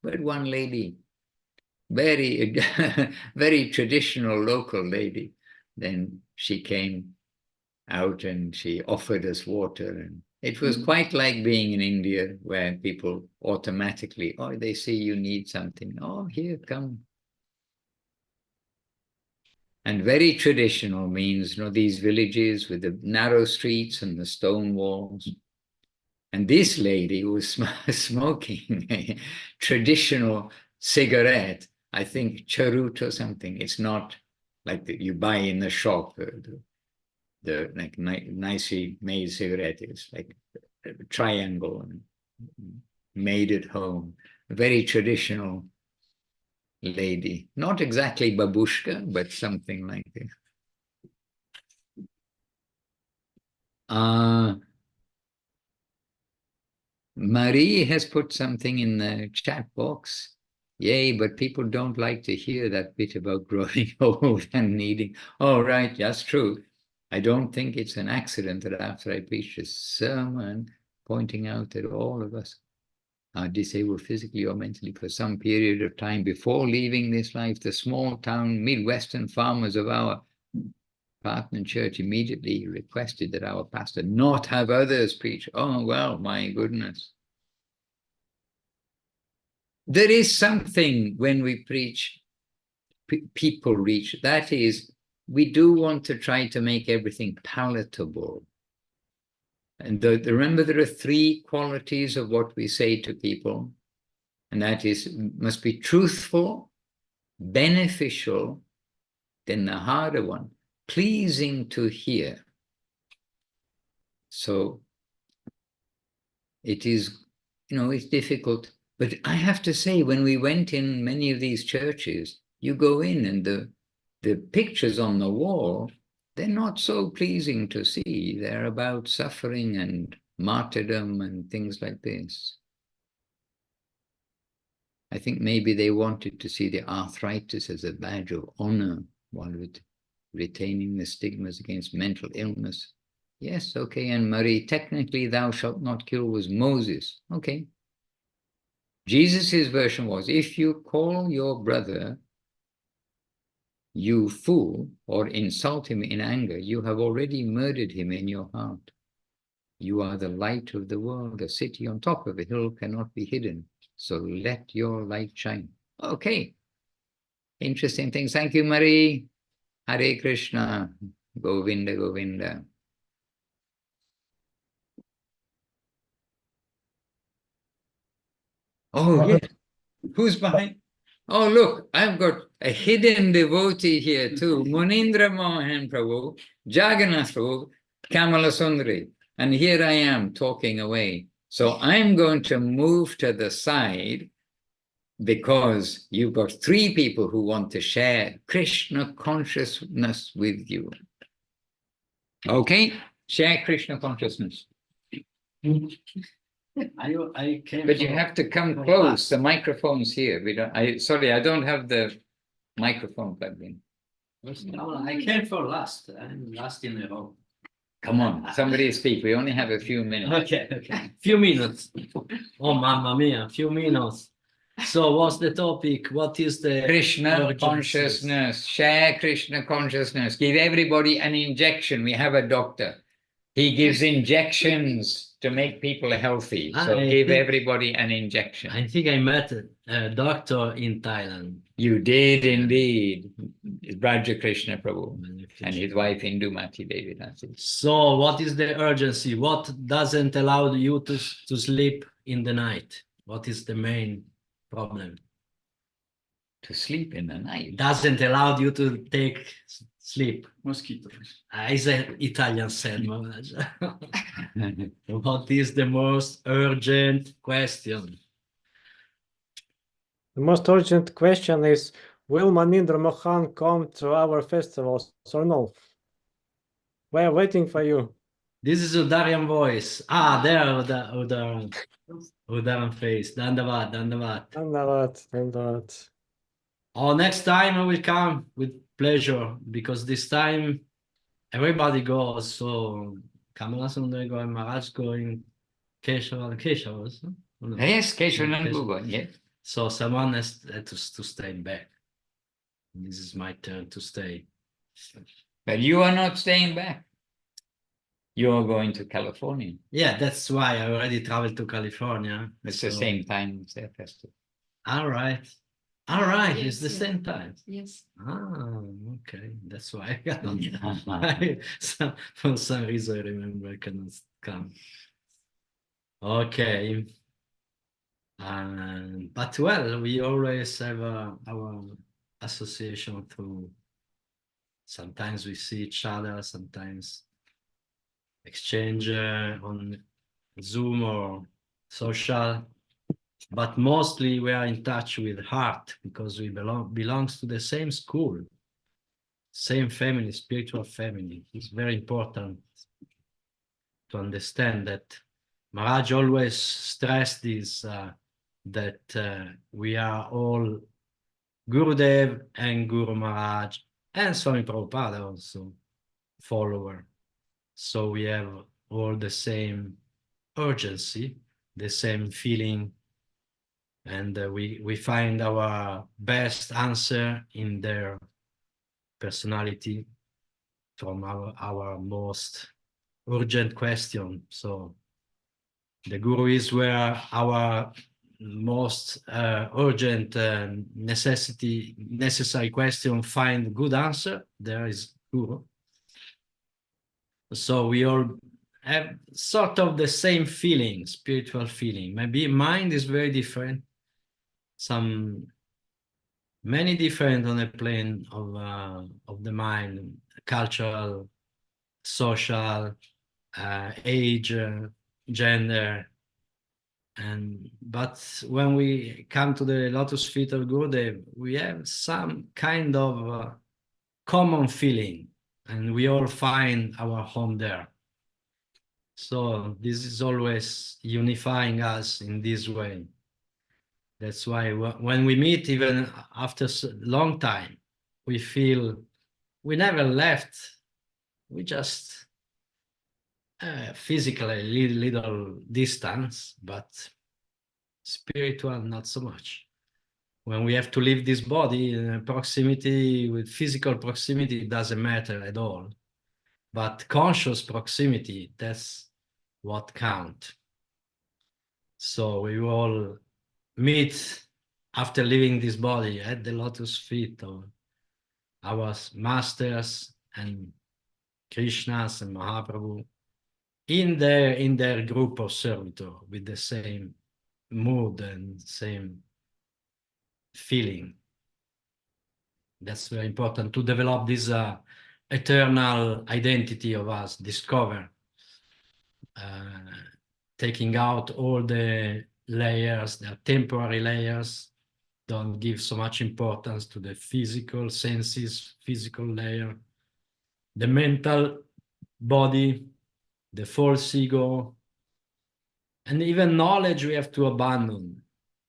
But one lady, very, very traditional local lady, then she came out and she offered us water, and it was quite like being in India, where people automatically, oh, they see you need something, oh, here, come. And very traditional means, these villages with the narrow streets and the stone walls. And this lady was smoking a traditional cigarette, I think charut or something. It's not like that you buy in the shop, the like nicely made cigarette. Is like a triangle and made at home. A very traditional lady, not exactly babushka, but something like this. Marie has put something in the chat box. Yay, but people don't like to hear that bit about growing old and needing. Oh, right, that's true. I don't think it's an accident that after I preached a sermon pointing out that all of us are disabled physically or mentally for some period of time before leaving this life, the small town Midwestern farmers of our partner church immediately requested that our pastor not have others preach. Oh, well, my goodness. There is something when we preach, people reach, that is, we do want to try to make everything palatable. And remember, there are 3 qualities of what we say to people, and that is, must be truthful, beneficial, then the harder one, pleasing to hear. So it is, it's difficult. But I have to say, when we went in many of these churches, you go in and the pictures on the wall, they're not so pleasing to see. They're about suffering and martyrdom and things like this. I think maybe they wanted to see the arthritis as a badge of honor while retaining the stigmas against mental illness. Yes, okay, and Marie, technically thou shalt not kill was Moses. Okay. Jesus' version was, if you call your brother you fool or insult him in anger, you have already murdered him in your heart. You are the light of the world. A city on top of a hill cannot be hidden. So let your light shine. Okay. Interesting things. Thank you, Marie. Hare Krishna. Govinda, Govinda. Oh, yeah. Who's behind? Oh, look, I've got a hidden devotee here too. Munindra Mohan Prabhu, Jagannath Prabhu, Kamala Sundari. And here I am talking away. So I'm going to move to the side because you've got three people who want to share Krishna consciousness with you. Okay? Share Krishna consciousness. I came But you have to come close. The microphone's here. Sorry, I don't have the microphone plugged in. I came for last. I'm last in a row. Come on, somebody speak. We only have a few minutes. Okay. Few minutes. Oh, mamma mia, few minutes. So what's the topic? What is the Krishna urgencies? consciousness. Share Krishna consciousness. Give everybody an injection. We have a doctor. He gives injections to make people healthy. So give everybody an injection. I think I met a doctor in Thailand. You did indeed. Raja Krishna Prabhu and his wife Indumati Devi. That's it. So what is the urgency? What doesn't allow you to sleep in the night? What is the main problem? To sleep in the night. Doesn't allow you to take sleep. Mosquitoes. Is an Italian said, Maharaj. What is the most urgent question? The most urgent question is, will Munindra Mohan come to our festivals or no? We are waiting for you. This is Udarian voice. Ah, there, Udaran face. Dandavat, Dandavat. Dandavat. Oh, next time I will come with pleasure because this time everybody goes. So Kamala Sundari going, Maharaj going, Keshav also. No? Yes, Keshav Guba, yes. So someone has to stay back. This is my turn to stay. But you are not staying back. You are going to California. Yeah, that's why I already traveled to California. It's the same time as their festival. All right. All right, Yes, it's the yes. same time. Yes. Ah, okay. That's why I cannot. For some reason, I remember I cannot come. Okay. But well, we always have our association through. Sometimes we see each other, sometimes exchange on Zoom or social. But mostly we are in touch with heart because we belongs to the same school, same family, spiritual family. It's very important to understand that Maharaj always stressed this, that we are all Gurudev and Guru Maharaj and Swami Prabhupada also follower. So we have all the same urgency, the same feeling, and we find our best answer in their personality from our most urgent question. So the Guru is where our most urgent necessary question find good answer. There is Guru. So we all have sort of the same feeling, spiritual feeling. Maybe mind is very different. Many different on the plane of the mind, cultural, social, age, gender, but when we come to the lotus feet of Gurudev, we have some kind of common feeling, and we all find our home there. So this is always unifying us in this way. That's why when we meet, even after a long time, we feel we never left. We just physically little distance, but spiritual, not so much. When we have to leave this body, proximity with physical proximity, it doesn't matter at all. But conscious proximity, that's what counts. So we all meet after leaving this body at the lotus feet of our masters and Krishnas and Mahaprabhu in their group of servitor with the same mood and same feeling. That's very important to develop this eternal identity of us, discover, taking out all the layers, the temporary layers. Don't give so much importance to the physical senses, physical layer, the mental body, the false ego, and even knowledge we have to abandon,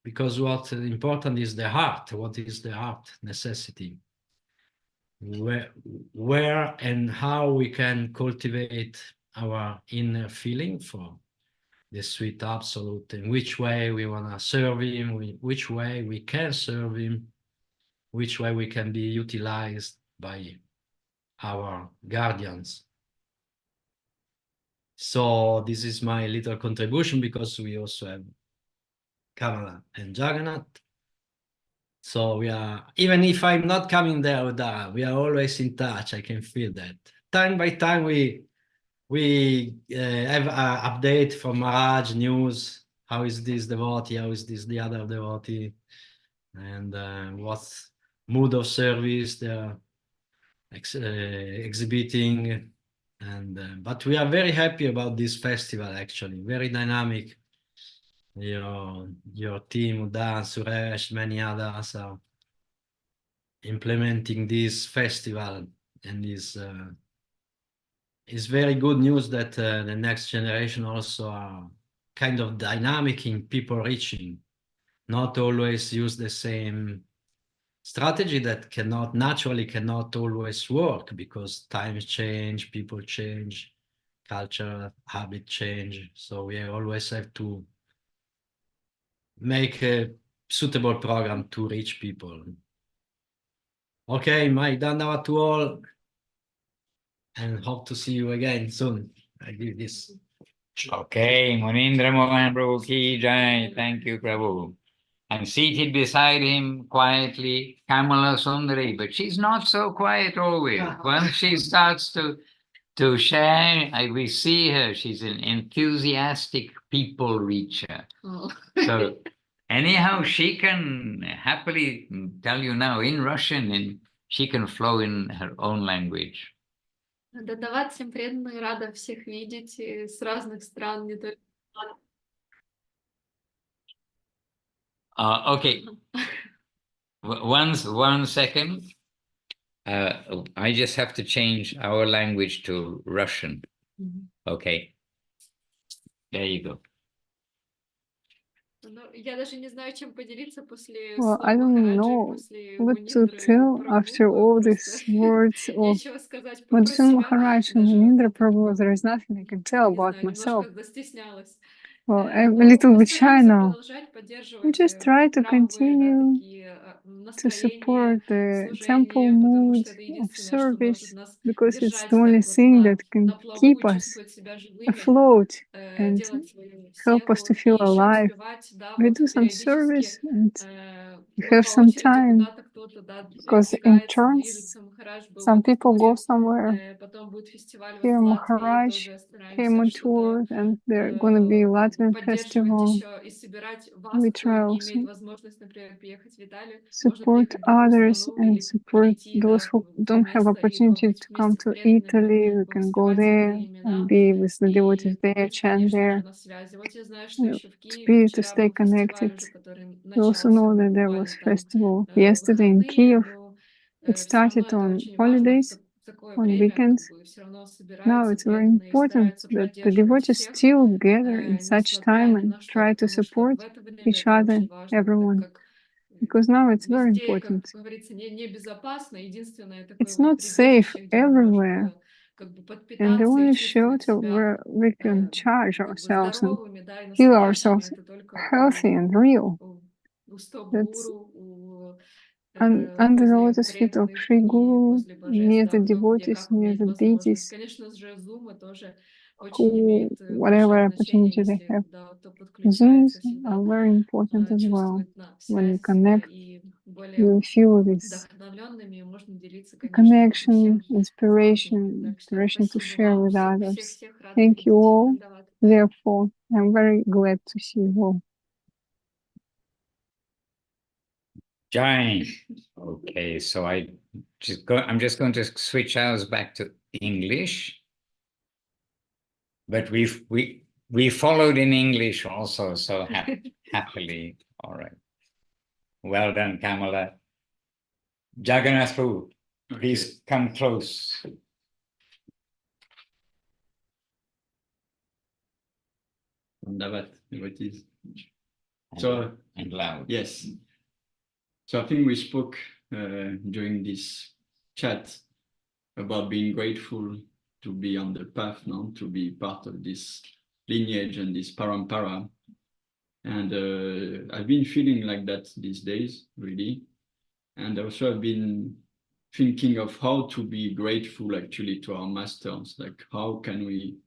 because what's important is the heart. What is the heart necessity? Where and how we can cultivate our inner feeling for the sweet absolute, in which way we want to serve him, which way we can serve him, which way we can be utilized by our guardians. So this is my little contribution, because we also have Kamala and Jagannath. So we are, even if I'm not coming there with that, we are always in touch. I can feel that. Time by time we have an update from Maharaj, news. How is this devotee? How is this the other devotee? And what mood of service they are exhibiting. And but we are very happy about this festival, actually. Very dynamic. Your team, Udan, Suresh, many others are implementing this festival, and is very good news that the next generation also are kind of dynamic in people reaching, not always use the same strategy that naturally cannot always work, because times change, people change, culture, habit change. So we always have to make a suitable program to reach people. Okay, my dandavat to all, and hope to see you again soon. I give this. Okay, Munindra Mohan Prabhu ki jai. Thank you, Prabhu. And seated beside him quietly, Kamala Sundari, but she's not so quiet always. Once she starts to share, we see her. She's an enthusiastic people reacher. Oh. So anyhow, she can happily tell you now in Russian, and she can flow in her own language. Дадават всем преданно и рада всех видеть с разных стран, не только. Okay. One second. I just have to change our language to Russian. Okay. There you go. Я даже не знаю, чем поделиться после Well, I don't know what to tell after all these words of Madhusudan Maharaj and Munindra Prabhu. There is nothing I can tell about myself. Well, I'm a little bit shy now. We just try to continue to support the temple mood of service, because it's the only thing that can keep us afloat and help us to feel alive. We do some service and we have some time, because in turns some people go somewhere. Here Maharaj came on tour, and there's going to be Latvian festival. We try also support others and support those who don't have opportunity to come to Italy. We can go there and be with the devotees there, chant there, to stay connected. We also know that there was festival yesterday in Kiev. It started on holidays, on weekends. Now it's very important that the devotees still gather in such time and try to support each other, everyone, because now it's very important. It's not safe everywhere. And the only shelter where we can charge ourselves and feel ourselves healthy and real. That's under the lotus feet of Sri Guru, near the devotees, near the deities, who, whatever opportunity they have. Zooms are very important as well. When you connect, you feel this connection, inspiration to share with others. Thank you all. Therefore, I'm very glad to see you all. Jai. Okay, so I'm just going to switch ours back to English. But we followed in English also, so happily. All right. Well done, Kamala. Jagannath, please come close. Davat, devotees. And loud. Yes. So I think we spoke during this chat about being grateful to be on the path now, to be part of this lineage and this parampara. And I've been feeling like that these days, really. And also I've been thinking of how to be grateful actually to our masters. Like how can we,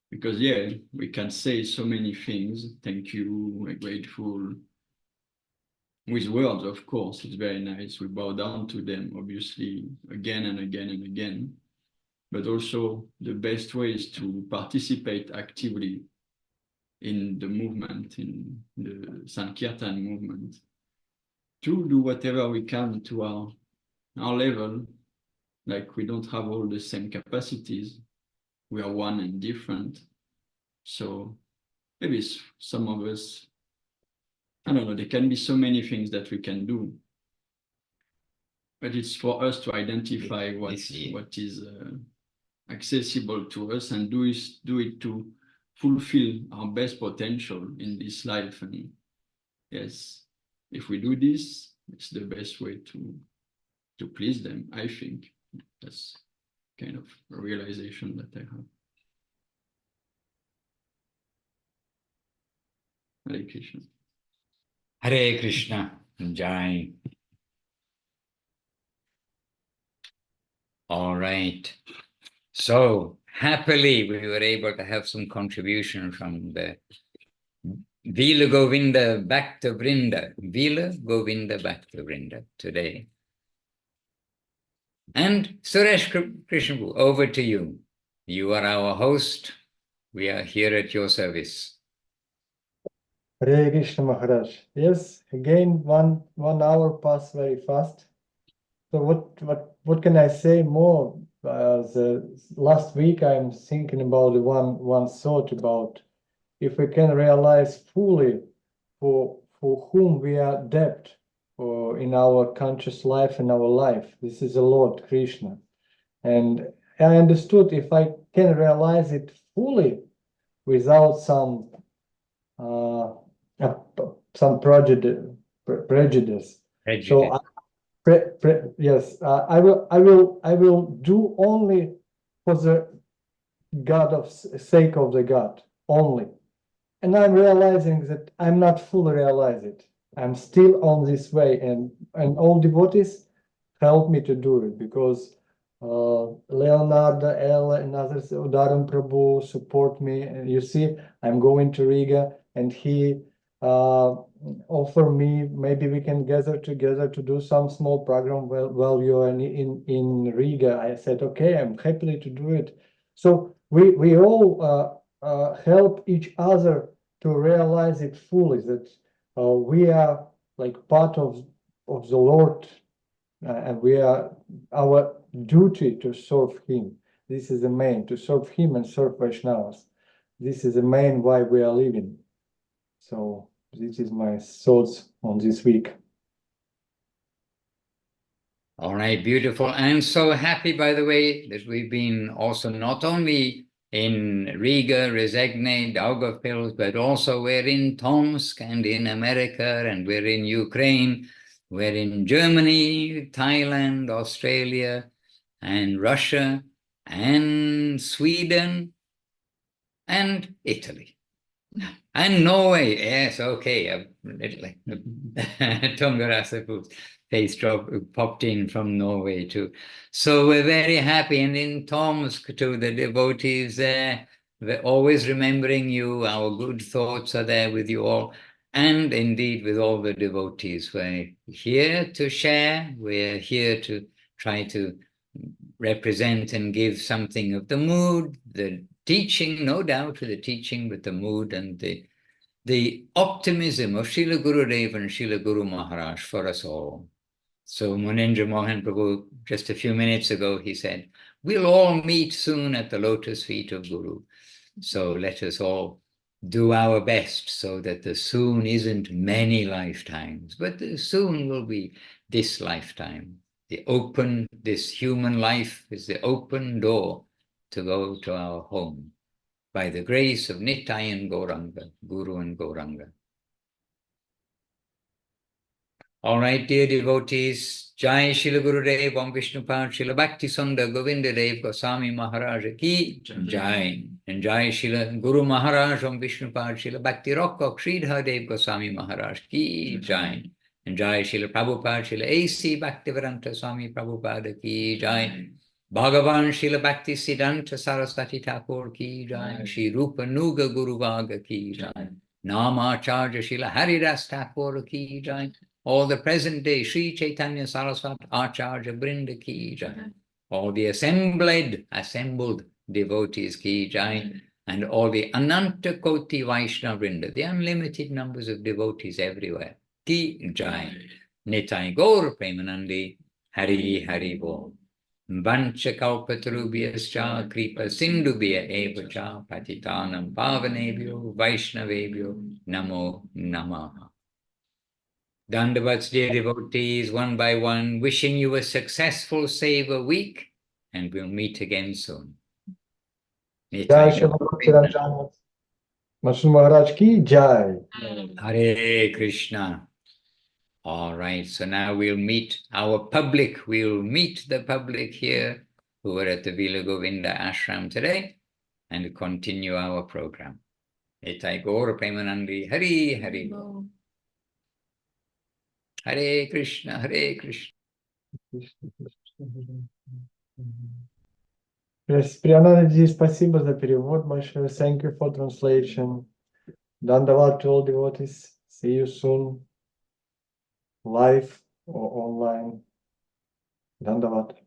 because yeah, we can say so many things. Thank you, we're grateful. With words, of course, it's very nice. We bow down to them, obviously, again and again and again. But also the best way is to participate actively in the movement, in the Sankirtan movement, to do whatever we can to our level. Like we don't have all the same capacities. We are one and different. So maybe some of us, I don't know, there can be so many things that we can do. But it's for us to identify what is accessible to us and do it to fulfill our best potential in this life. And yes, if we do this, it's the best way to please them, I think. That's kind of a realization that I have. Hare Krishna. Hare Krishna. Jai. All right. So happily we were able to have some contribution from the Vila Govinda Bhakta Vrinda. Vila Govinda Bhakta Vrinda today. And Suresh Krishna, over to you. You are our host. We are here at your service. Hare Krishna Maharaj. Yes, again, one hour passed very fast. So what can I say more? Last week I'm thinking about one thought about if we can realize fully for whom we are debt in our conscious life and our life. This is the Lord Krishna. And I understood if I can realize it fully without some prejudice. So yes, I will do only for the sake of the God only. And I'm realizing that I'm not fully realized it. I'm still on this way, and all devotees help me to do it because Leonardo, Ella, and others, Udaran Prabhu support me. And you see, I'm going to Riga, and he offer me, maybe we can gather together to do some small program while you are in Riga. I said, okay, I'm happy to do it. So we all help each other to realize it fully, that we are like part of the Lord, and we are our duty to serve Him. This is the main, to serve Him and serve Vaishnavas. This is the main why we are living. So this is my thoughts on this week. All right, beautiful. And so happy, by the way, that we've been also not only in Riga, Rezekne, Daugavpils, but also we're in Tomsk and in America, and we're in Ukraine, we're in Germany, Thailand, Australia, and Russia, and Sweden and Italy. And Norway, yes, okay. Tungarasapu's face popped in from Norway too. So we're very happy. And in Tomsk too, the devotees there, we're always remembering you. Our good thoughts are there with you all. And indeed with all the devotees. We're here to share. We're here to try to represent and give something of the mood, the teaching, no doubt with the teaching, but the mood and the optimism of Srila Gurudev and Srila Guru Maharaj for us all. So Munindra Mohan Prabhu, just a few minutes ago, he said, we'll all meet soon at the lotus feet of Guru. So let us all do our best so that the soon isn't many lifetimes, but the soon will be this lifetime. This human life is the open door to go to our home by the grace of Nitai and Gauranga, Guru and Gauranga. All right, dear devotees, Jai Srila Gurudev, Om Vishnupad, Srila Bhakti Sundar, Govinda Dev, Goswami Maharaj ki Jai. And Jai Srila Guru Maharaj, Om Vishnupad, Srila Bhakti Rokkok, Sridhar Dev Goswami Maharaj ki Jai. And Jai Srila Prabhupada, Srila A.C. Bhaktivedanta Swami Prabhupada ki Jai. Bhagavan Srila Bhakti Siddhanta Saraswati Thakur ki Jai. Shri Rupa Nuga Guru Vaga ki Jai. Namacharya Srila Haridas Thakur ki Jai. All the present day Sri Chaitanya Saraswati Acharya Brinda ki Jai. All the assembled devotees ki Jai. And all the Ananta Koti Vaishnava Brinda, the unlimited numbers of devotees everywhere. Ki Jai. Nitai Gaur Premanandi Hari Hari Bol. Vancha Kalpatarubhyascha Kripa Sindubhya Evacha Patitanam Pavanebhyo Vaishnavebhyo Namo Namaha. Dandavats, dear devotees, one by one, wishing you a successful Seva week, and we'll meet again soon. Jai Srila Bhaktivedanta Jagannath. Maharaj Maharaj ki Jai. Hare Krishna. All right, so now we'll meet our public. We'll meet the public here who are at the Vila Govinda ashram today and continue our program. Nitai Gaur Premanandi Hari Hari Bol. Hare Krishna, Hare Krishna. Приятно, спасибо за перевод большое. Thank you for translation. Dandavat to all devotees. See you soon, live or online. Dandavat.